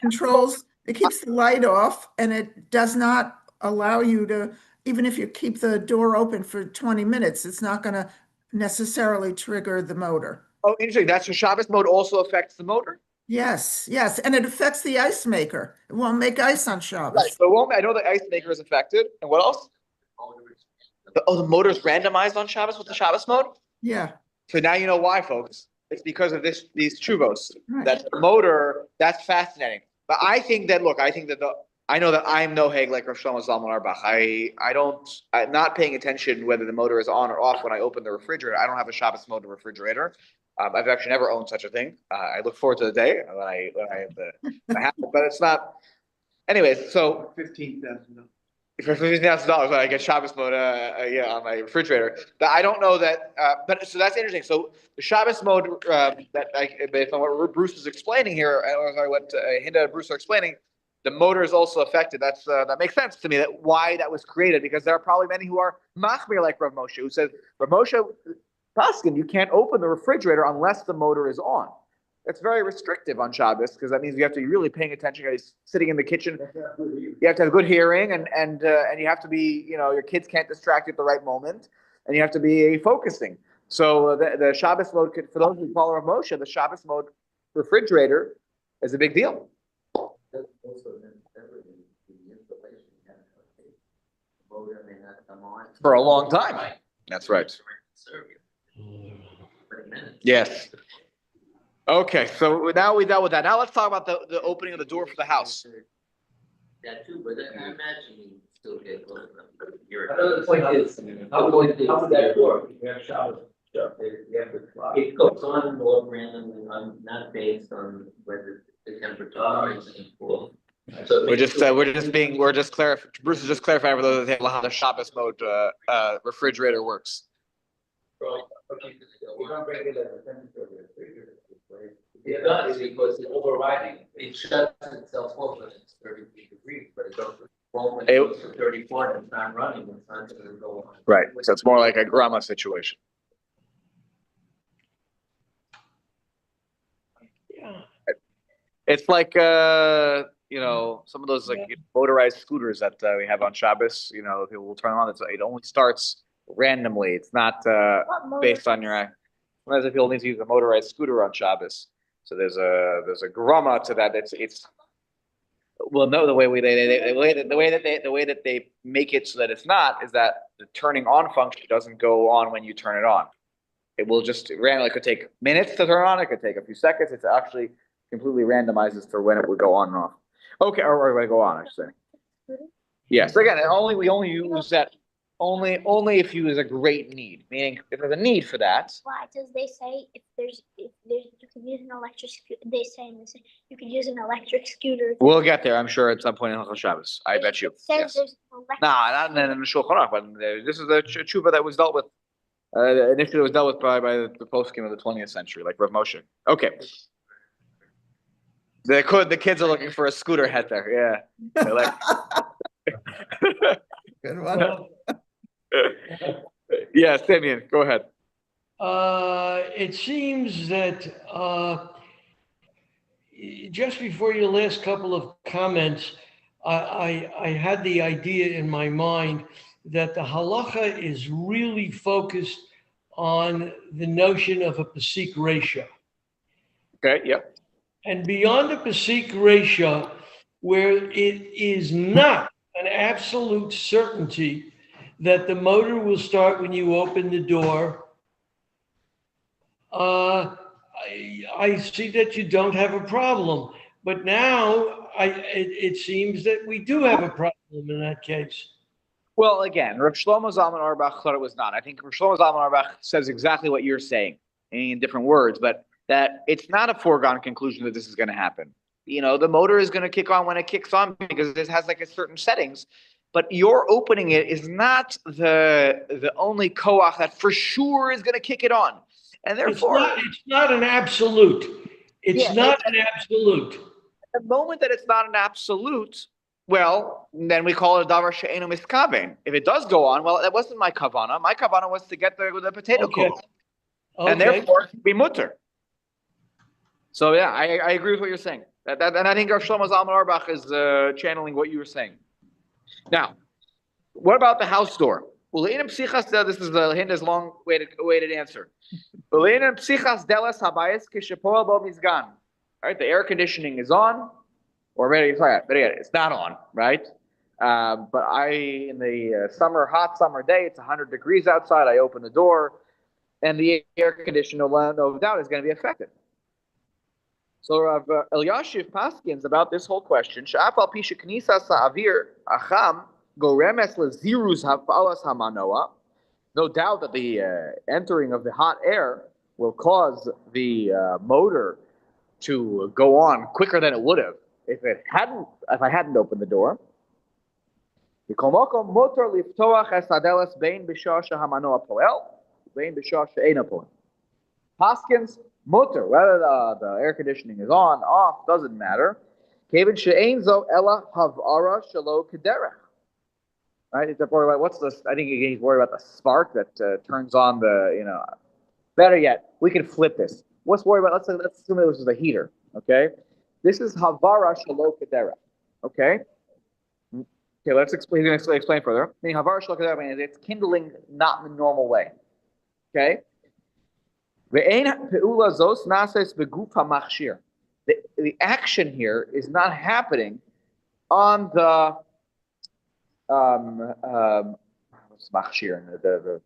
keeps the light off, and it does not allow you to, even if you keep the door open for 20 minutes, it's not going to necessarily trigger the motor. Oh, interesting. That's your Shabbos mode also affects the motor? Yes, and it affects the ice maker. It won't make ice on Shabbos. Right. So I know the ice maker is affected. And what else? The motor is randomized on Shabbos with the Shabbos mode? Yeah. So now you know why, folks. It's because of these chuvos. Right. That the motor, that's fascinating. But I think that I know that I'm no heg like Rav Shlomo Zalman Auerbach. I'm not paying attention whether the motor is on or off when I open the refrigerator. I don't have a Shabbos mode refrigerator. I've actually never owned such a thing. I look forward to the day when I have the happen, but it's not. Anyways, so $15,000. For $15,000, I get Shabbos mode, on my refrigerator. But I don't know that. But so that's interesting. So the Shabbos mode based on what Bruce is explaining here, or what Hinda and Bruce are explaining, the motor is also affected. That makes sense to me. Why that was created, because there are probably many who are machmir like Rav Moshe, who says Rav Moshe Paskin, you can't open the refrigerator unless the motor is on. It's very restrictive on Shabbos, because that means you have to be really paying attention. He's sitting in the kitchen. You have to have good hearing, and you have to be, your kids can't distract you at the right moment, and you have to be focusing. So the Shabbos mode, for those who follow Rav Moshe, the Shabbos mode refrigerator is a big deal. For a long time. That's right. Yes. Okay, so now we dealt with that. Now let's talk about the opening of the door for the house. That too, but I imagine you still get close enough. Another point is, how would that work? You have Shabbos. It goes on more randomly, not based on whether the temperature is equal. So Bruce is just clarifying for those that how the Shabbos mode refrigerator works. It does, because it's overriding. It shuts itself off when it's 33 degrees, but it doesn't. When it goes to 34 and it's not running, it's not going to go on. Right. So it's more like a grandma situation. Yeah. It's like some of those motorized scooters that we have on Shabbos. People will turn them on. It only starts randomly. It's not based on your. Sometimes people need to use a motorized scooter on Shabbos. So there's a grama to that. The way that they make it so that it's not is that the turning on function doesn't go on when you turn it on. It will just randomly, it could take minutes to turn on, it could take a few seconds. It's actually completely randomizes for when it would go on and off. Okay, or when it go on, I should say. Yes, again, we only use that only if you is a great need, meaning if there's a need for that. Why? Because they say if there's you can use an electric scooter. They say you can use an electric scooter. We'll get there, I'm sure, at some point in Hilchot Shabbos. I bet you. It says Yes. there's electric. Nah, not in the Shulchan Aruch, but this is the tshuva that was dealt with. Initially, it was dealt with by the poskim of the 20th century, like Rav Moshe. Okay. The kids are looking for a scooter heter. Yeah. They're like. Good one. Well, Yeah, Simeon, go ahead. it seems that just before your last couple of comments, I had the idea in my mind that the halacha is really focused on the notion of a pasik ratio. Okay, yeah. And beyond the pasik ratio, where it is not an absolute certainty that the motor will start when you open the door, I see that you don't have a problem. But now it seems that we do have a problem in that case. Well, again, Rav Shlomo Zalman Auerbach thought it was not. I think Rav Shlomo Zalman Auerbach says exactly what you're saying in different words, but that it's not a foregone conclusion that this is going to happen. You know, the motor is going to kick on when it kicks on because it has like a certain settings, but your opening it is not the only koach that for sure is going to kick it on. And therefore, it's not an absolute. It's not an absolute. The moment that it's not an absolute, well, then we call it a davar she'einu miskaven. If it does go on, well, that wasn't my kavana. My kavana was to get the potato cook, and therefore be mutter. So yeah, I agree with what you're saying. And I think Rav Shlomo Zalman Auerbach is channeling what you were saying. Now, what about the house door? Well, this is the Hinda's long-awaited answer. Right, the air conditioning is on, or it's not on, right? But in the hot summer day, it's 100 degrees outside. I open the door, and the air conditioner, no doubt, is going to be affected. So Rav Elyashiv paskins about this whole question. Sha'afal pisha knisas ha'avir acham goremes leziruz hafalas hamanoa. No doubt that the entering of the hot air will cause the motor to go on quicker than it would have if I hadn't opened the door. Paskins motor, whether the air conditioning is on, off, doesn't matter. Right? It's worried about what's this? I think he's worried about the spark that turns on the, Better yet, we can flip this. What's worried about? Let's assume this is a heater. Okay, this is havara shelo kedera. Okay. Okay, let's explain. He's going to explain further. Meaning havara shelo kedera means it's kindling not in the normal way. Okay. The action here is not happening on the what's machshir? The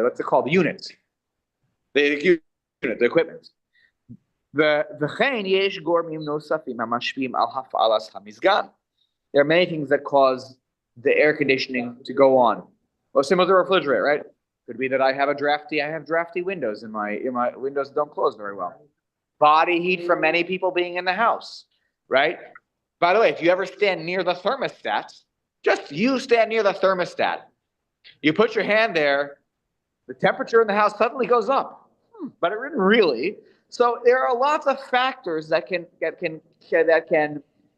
what's it called? The units. The unit, the equipment. There are many things that cause the air conditioning to go on. Well, similar to a refrigerator, right? Could be that I have drafty windows and my windows don't close very well. Body heat from many people being in the house, right? By the way, if you ever stand near the thermostat, you stand near the thermostat. You put your hand there, the temperature in the house suddenly goes up, but it didn't really. So there are lots of factors that can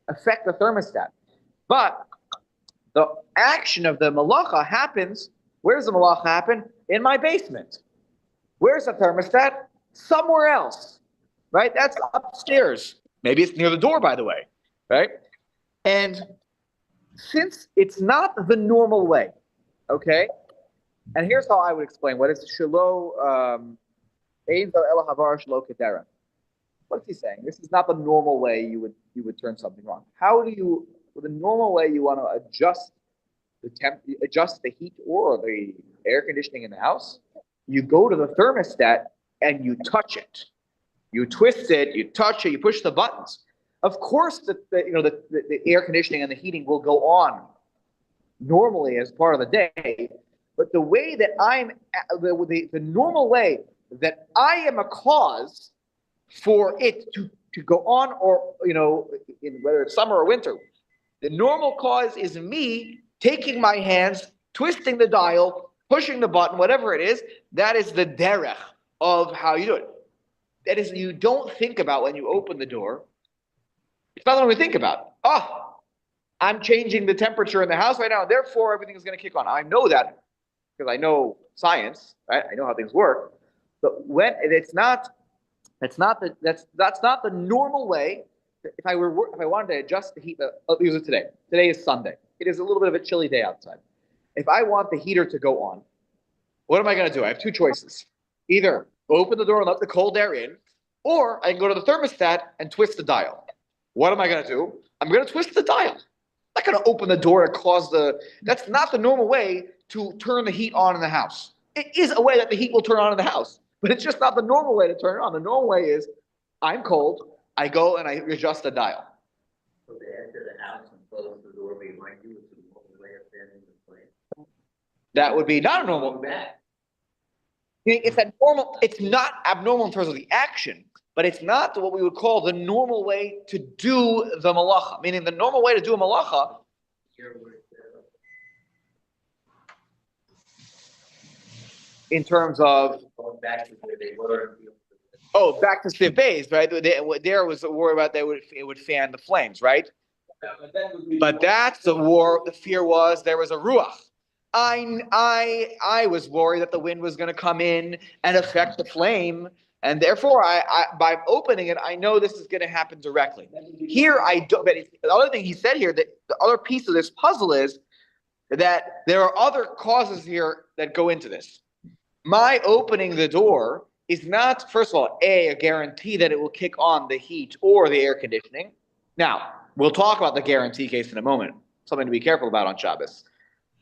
affect the thermostat. But the action of the malacha happens. Where does the malacha happen? In my basement. Where's the thermostat? Somewhere else, right? That's upstairs. Maybe it's near the door, by the way, right? And since it's not the normal way, okay? And here's how I would explain what is shelo ela havar shelo kedera. What's he saying? This is not the normal way you would turn something on. How do you, with the normal way you want to adjust the heat or the air conditioning in the house? you go to the thermostat and you touch it. You twist it, you touch it, you push the buttons. Of course, the air conditioning and the heating will go on normally as part of the day, but the way that the normal way that I am a cause for it to go on, or whether it's summer or winter, the normal cause is me taking my hands, twisting the dial, pushing the button, whatever it is. That is the derech of how you do it. That is, you don't think about when you open the door. It's not something we think about. Oh, I'm changing the temperature in the house right now, and therefore everything is going to kick on. I know that because I know science, right? I know how things work. But when that's not the normal way. If I wanted to adjust the heat, I'll use it today. Today is Sunday. It is a little bit of a chilly day outside. If I want the heater to go on, what am I going to do? I have two choices. Either open the door and let the cold air in, or I can go to the thermostat and twist the dial. What am I going to do? I'm going to twist the dial. I'm not going to open the door and that's not the normal way to turn the heat on in the house. It is a way that the heat will turn on in the house, but it's just not the normal way to turn it on. The normal way is, I'm cold, I go and I adjust the dial. So they enter the house and close the door behind you, which is the normal way of standing in place. That would be not normal. It's not abnormal in terms of the action, but it's not what we would call the normal way to do the malacha. Meaning the normal way to do a malacha. In terms of back to where they were. back to Siv Beis, right? There was a war about it would fan the flames, right? But that's the war. The fear was there was a ruach. I was worried that the wind was going to come in and affect the flame, and therefore, by opening it, I know this is going to happen directly. Here, I don't. But the other thing he said here, that the other piece of this puzzle is that there are other causes here that go into this. My opening the door is not, first of all, a guarantee that it will kick on the heat or the air conditioning. Now, we'll talk about the guarantee case in a moment. Something to be careful about on Shabbos.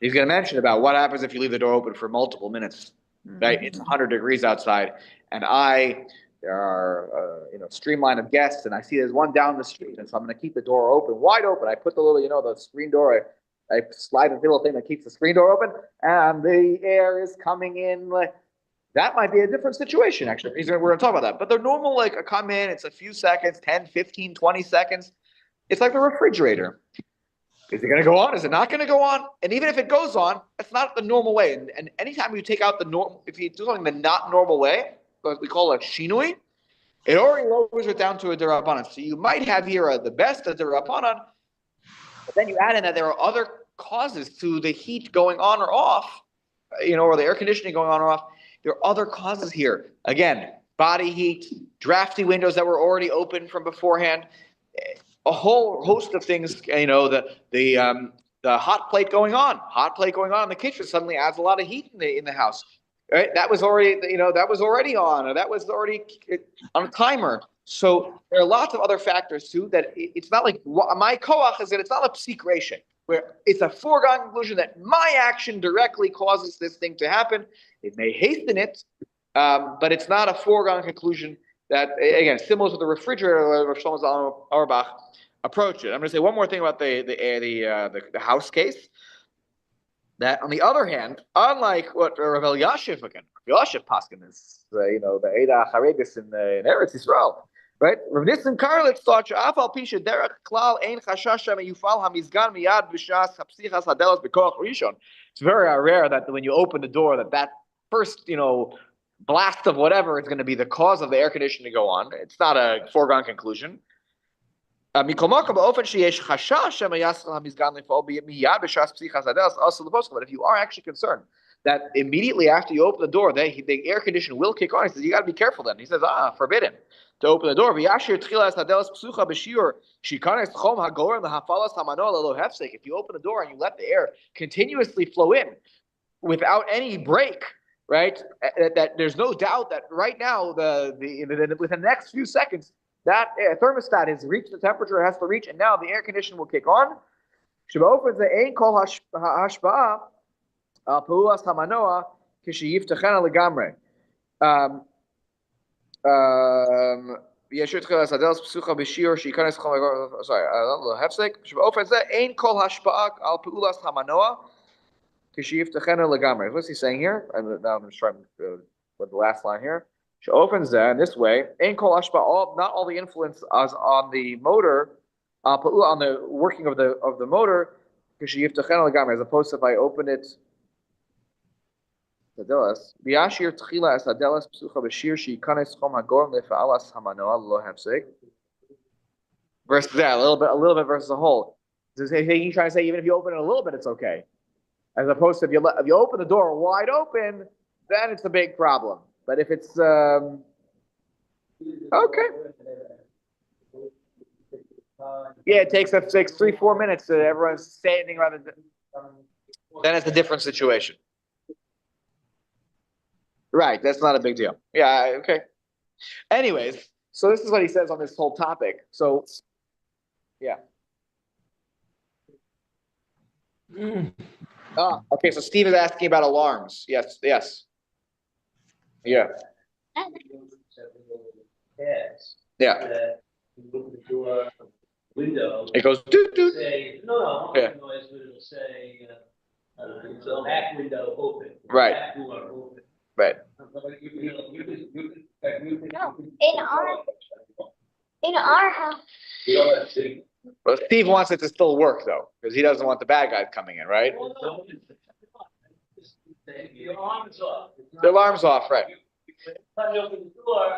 He's going to mention about what happens if you leave the door open for multiple minutes. Right? It's 100 degrees outside, and there are streamline of guests, and I see there's one down the street, and so I'm going to keep the door wide open. I put the little, the screen door. I slide the little thing that keeps the screen door open, and the air is coming in. That might be a different situation, actually. We're going to talk about that. But the normal, come in, it's a few seconds, 10, 15, 20 seconds. It's like the refrigerator. Is it going to go on? Is it not going to go on? And even if it goes on, that's not the normal way. And anytime you take out the normal, if you do something the not normal way, what we call a shinui, it already lowers it down to a derabanan. So you might have here the best of derabanan, but then you add in that there are other causes to the heat going on or off, or the air conditioning going on or off. There are other causes here. Again, body heat, drafty windows that were already open from beforehand, a whole host of things. The hot plate going on in the kitchen suddenly adds a lot of heat in the house. Right? That was already on, or that was already on a timer. So there are lots of other factors too. That it's not like my koach is that it's not a psikration where it's a foregone conclusion that my action directly causes this thing to happen. It may hasten it, but it's not a foregone conclusion that, again, similar to the refrigerator where Shlomo Auerbach approached it. I'm going to say one more thing about the house case. That, on the other hand, unlike what Rav Elyashiv Paskin is, the Eida Charegus in Eretz Yisrael, right? Rav Nissen Karlitz thought she'afal pisha derech klal ein chashash yufal hamizgan miyad b'shas hapsichas hadelos b'koach rishon. It's very rare that when you open the door, that first blast of whatever is going to be the cause of the air conditioning to go on. It's not a foregone conclusion. But if you are actually concerned that immediately after you open the door, the air conditioner will kick on, he says, you got to be careful then. He says, forbidden to open the door. If you open the door and you let the air continuously flow in without any break, right, that there's no doubt that right now, within the next few seconds, that thermostat has reached the temperature it has to reach, and now the air conditioner will kick on. כשיפתחנה לגמרי. ישיר תחילה הדלת פסוחה בשיעור שייכנס חומר, לא הפסק, שבאופן זה אין כל השפעה על פעולת המנוע כשיפתחנה לגמרי. What's he saying here? Now I'm just trying with the last line here. שאופן זה, in this way, אין כל השפעה, not all the influence on the motor, on the working of the motor, כשיפתחנה לגמרי, as opposed to if I open it, וישיר תחילה את הדלת פסוחה בשיר שייכנס חום הגורם לפעלת המנוע ללא הפסק. Versus that, a little bit versus a whole. He's trying to say even if you open it a little bit, it's okay. As opposed to if you open the door wide open, then it's a big problem. But if it's okay. Yeah, it takes 3-4 minutes to everyone's standing rather than then it's a different situation. Right, that's not a big deal. Yeah, okay. Anyways, so this is what he says on this whole topic. So, yeah. Okay, so Steve is asking about alarms. Yes. Yeah. Yeah. Window. It goes doot doot. Say, no, yeah. Noise, but it'll say, so back window open. Right. Back door open. Right. No, in our house. Well, Steve wants it to still work though, because he doesn't want the bad guys coming in, right? The alarm's off. The alarm's off, right?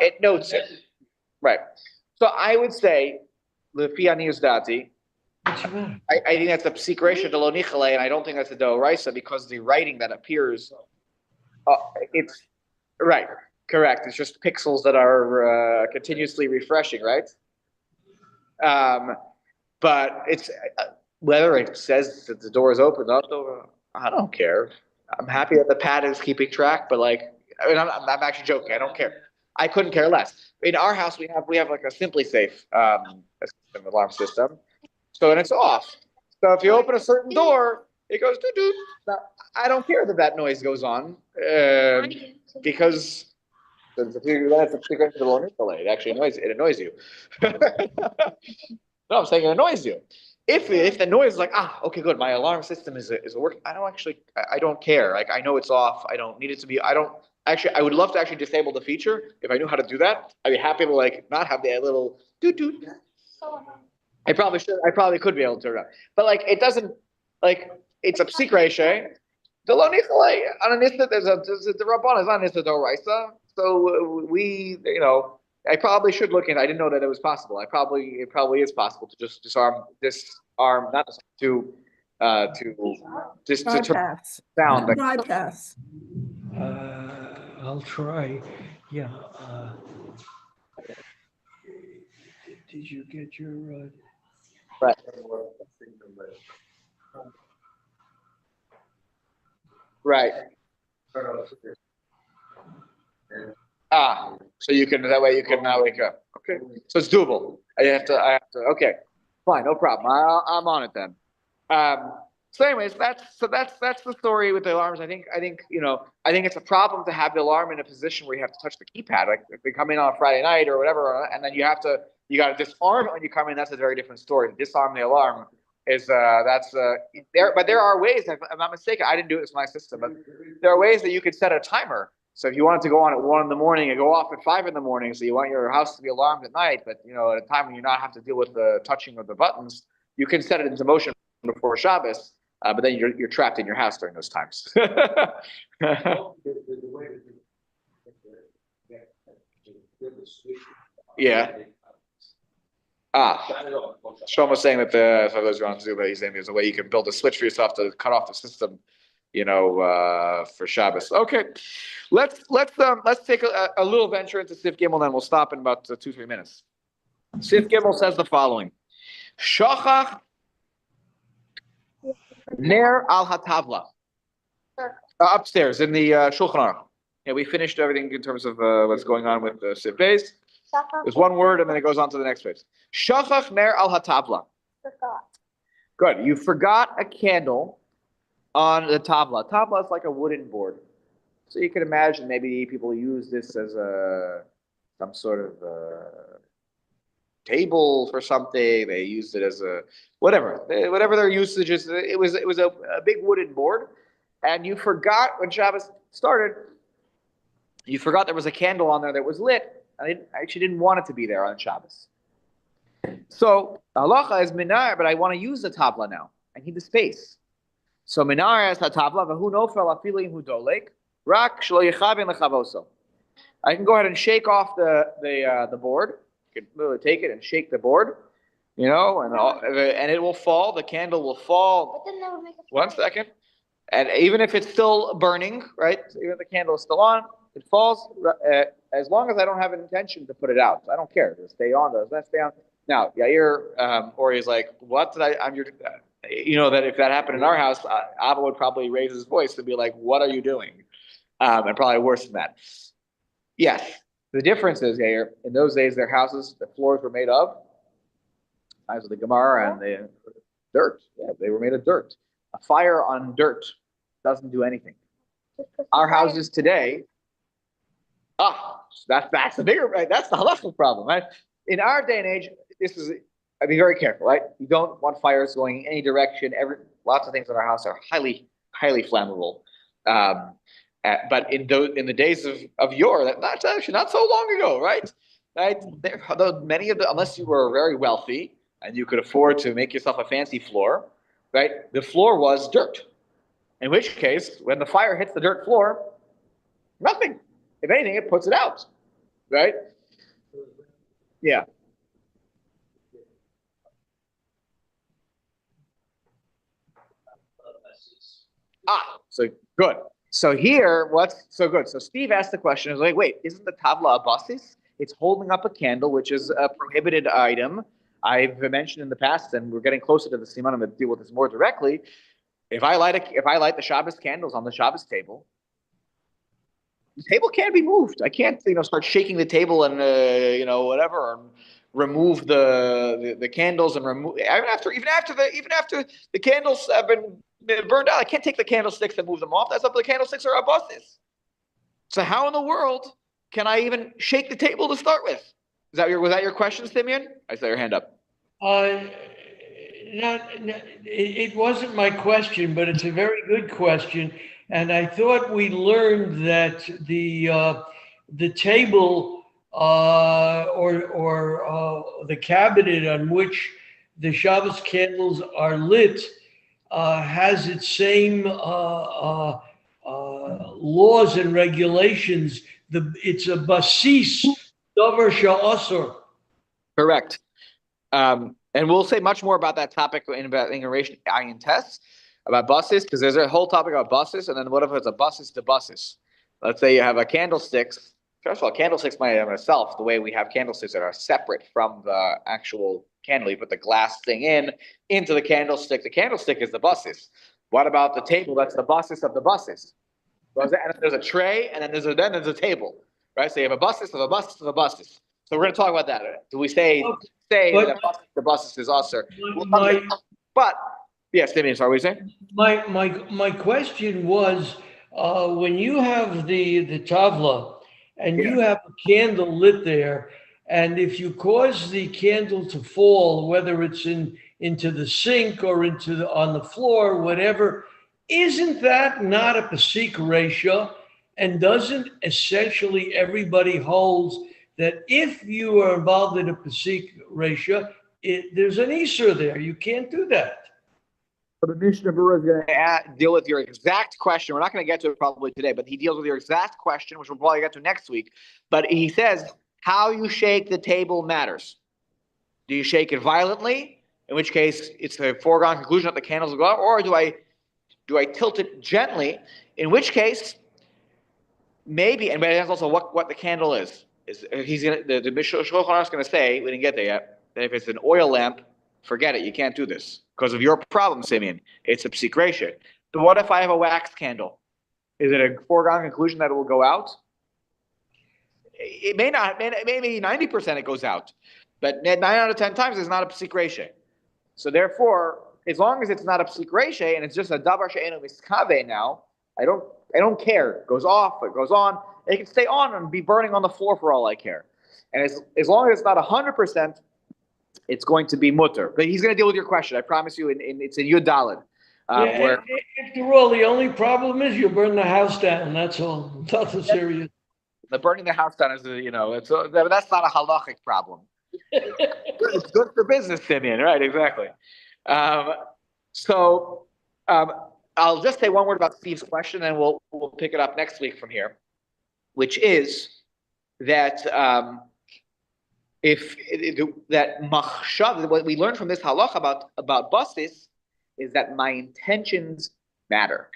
It notes it. Right. So I would say, Lefi ani uzdati, I think that's a psik reisha de lo nichale, and I don't think that's a doraisa because the writing that appears, it's right, correct. It's just pixels that are continuously refreshing, right? But it's whether it says that the door is open, I don't care. I'm happy that the pad is keeping track, but like, I mean, I'm actually joking. I don't care. I couldn't care less. In our house, we have like a Simply Safe alarm system, so and it's off. So if you open a certain door, it goes doo doo. Now, I don't care that noise goes on because it actually annoys you. No, I'm saying it annoys you. If the noise is like, okay, good, my alarm system is working. I don't care. Like I know it's off. I don't need it to be. I would love to actually disable the feature. If I knew how to do that, I'd be happy to like not have the little doot doot. I probably should. I probably could be able to turn it on. But like it doesn't like it's a psik reisha. The lo nichalei on an ista there's the rabban is on ista doraisa. So I probably should look in. I didn't know that it was possible. It probably is possible to just disarm, not to bypass. Sound. Like, bypass. I'll try. Yeah. Did you get your? Right. Right. So you can that way you can now wake up. Okay, so it's doable. I have to. Okay, fine, no problem. I'm on it then. So, anyways, that's the story with the alarms. I think it's a problem to have the alarm in a position where you have to touch the keypad. Like if they come in on a Friday night or whatever, and then you got to disarm it when you come in. That's a very different story. To disarm the alarm is there, but there are ways. If I'm not mistaken, I didn't do it with my system, but there are ways that you could set a timer. So if you wanted to go on at 1 a.m. and go off at 5 a.m, so you want your house to be alarmed at night, but at a time when you not have to deal with the touching of the buttons, you can set it into motion before Shabbos. But then you're trapped in your house during those times. Yeah. Shlomo's saying that for those who want to do, but he's saying there's a way you can build a switch for yourself to cut off the system, for Shabbos. Okay, let's take a little venture into Sif Gimel, then we'll stop in about 2-3 minutes. Sif Gimel says the following: Shachach Ner al hatavla. Upstairs in the Shulchan Aruch. Yeah, we finished everything in terms of what's going on with the Sif Beis. There's one word and then it goes on to the next page. Shachach ner al hatavla. Forgot. Good. You forgot a candle on the tavla. Tavla is like a wooden board. So you can imagine maybe people use this as some sort of table for something. They used it as whatever their usage is. It was a big wooden board, and you forgot when Shabbos started. You forgot there was a candle on there that was lit. I actually didn't want it to be there on Shabbos. So halacha is minar, but I want to use the tabla now. I need the space. So minar has the tabla. V'hu nofel afilim hu dolek rak shlo yechavin lechavosel. I can go ahead and shake off the board. You can really take it and shake the board, and it will fall. The candle will fall. But then that would make a 1 second. And even if it's still burning, right? Even if the candle is still on, it falls. As long as I don't have an intention to put it out, I don't care. It'll stay on. Does that stay on? Now, Yair, or he's like, "What did I? I'm your." That if that happened in our house, Abba would probably raise his voice to be like, "What are you doing?" And probably worse than that. Yes, the difference is, Yair, in those days, their houses, the floors were made of size of the Gemara and the dirt. Yeah, they were made of dirt. A fire on dirt doesn't do anything. Our houses today, that's the bigger, right? That's the halachic problem, right? In our day and age, I'd be very careful, right? You don't want fires going in any direction. Lots of things in our house are highly, highly flammable. But in the days of yore, that's actually not so long ago, right? Right? Many of unless you were very wealthy and you could afford to make yourself a fancy floor, right? The floor was dirt. In which case, when the fire hits the dirt floor, nothing. If anything, it puts it out, right? Yeah. So good. So here, what's so good? So Steve asked the question, is like, wait, isn't the tabla a basis? It's holding up a candle, which is a prohibited item. I've mentioned in the past, and we're getting closer to the siman. I'm going to deal with this more directly. If I light the Shabbos candles on the Shabbos table, the table can't be moved. I can't, start shaking the table and whatever, and remove the candles and remove even after the candles have been burned out. I can't take the candlesticks and move them off. That's up to the candlesticks or abuses. So how in the world can I even shake the table to start with? Was that your question, Simeon? I saw your hand up. It wasn't my question, but it's a very good question. And I thought we learned that the table or the cabinet on which the Shabbos candles are lit has its same laws and regulations. It's a basis, davar sha'asur. Correct. And we'll say much more about that topic in generation ayin tests about buses, because there's a whole topic about buses, and then what if it's a buses to buses? Let's say you have a candlesticks. First of all, candlesticks myself, the way we have candlesticks that are separate from the actual candle, you put the glass thing into the candlestick. The candlestick is the buses. What about the table? That's the buses of the buses. And there's a tray, and then there's a table, right? So you have a buses of a buses of a buses. So we're going to talk about that. Do we say that the buses is usher? But yes, Damien, sorry, what are you saying? My question was, when you have the tavla and you have a candle lit there, and if you cause the candle to fall, whether it's into the sink or on the floor, whatever, isn't that not a pasik ratio? And doesn't essentially everybody holds that if you are involved in a pasik ratio, there's an isur there. You can't do that. So the Mishnah Berurah is going to deal with your exact question. We're not going to get to it probably today, but he deals with your exact question, which we'll probably get to next week. But he says how you shake the table matters. Do you shake it violently, in which case it's a foregone conclusion that the candles will go out, or do I tilt it gently, in which case maybe, and that's also what the candle is. He's going to, the Shulchan Aruch is going to say, we didn't get there yet, that if it's an oil lamp, forget it, you can't do this. Because of your problem, Simeon, it's a psik ratio. But what if I have a wax candle? Is it a foregone conclusion that it will go out? It may not, maybe 90% it goes out. But 9 out of 10 times it's not a psik ratio. So therefore, as long as it's not a psik ratio and it's just a davar she'enu miskave now, I don't care. It goes off, it goes on. It can stay on and be burning on the floor for all I care. And as long as it's not 100%, it's going to be mutter. But he's going to deal with your question. I promise you. It's in Yud Daled. After all, the only problem is you burn the house down. That's all. Nothing serious. The burning the house down is, that's not a halachic problem. It's good for business, Simeon. Right? Exactly. I'll just say one word about Steve's question, and we'll pick it up next week from here, which is that what we learned from this halach about basis is that my intentions matter.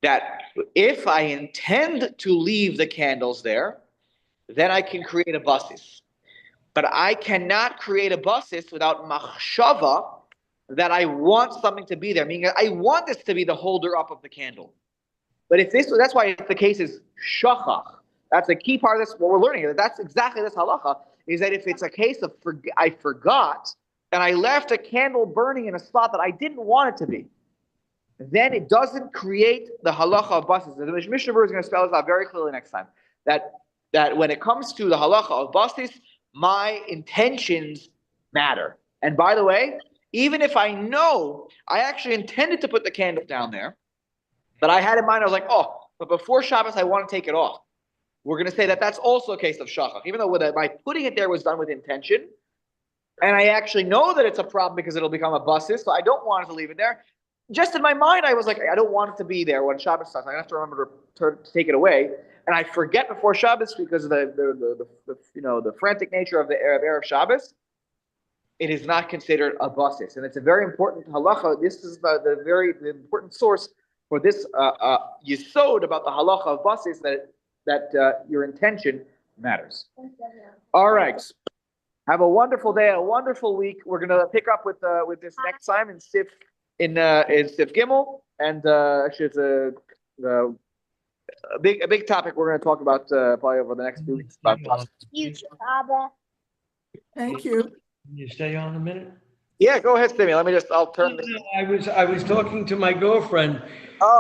That if I intend to leave the candles there, then I can create a basis. But I cannot create a basis without machshava that I want something to be there. Meaning I want this to be the holder up of the candle. But that's why if the case is shachach. That's a key part of this, what we're learning here. That's exactly this halacha, is that if it's a case of I forgot and I left a candle burning in a spot that I didn't want it to be, then it doesn't create the halacha of basis. The Mishnah Berurah is going to spell this out very clearly next time. That when it comes to the halacha of basis, my intentions matter. And by the way, even if I know I actually intended to put the candle down there, but I had in mind, I was like, but before Shabbos, I want to take it off. We're going to say that that's also a case of shachach, even though my putting it there was done with intention, and I actually know that it's a problem because it'll become a basis, so I don't want to leave it there. Just in my mind, I was like, I don't want it to be there when Shabbos starts. I have to remember to take it away, and I forget before Shabbos because of the frantic nature of the Erev Shabbos. It is not considered a basis, and it's a very important halacha. This is the very important source for this yesod about the halacha of basis that your intention matters. All right. Have a wonderful day, a wonderful week. We're gonna pick up with this next time in Sif Gimel, and actually it's a big topic we're gonna talk about probably over the next few weeks. You too, Abba. Thank you. Can you stay on a minute? Yeah, go ahead, Timmy. I'll turn this. I was talking to my girlfriend. Oh.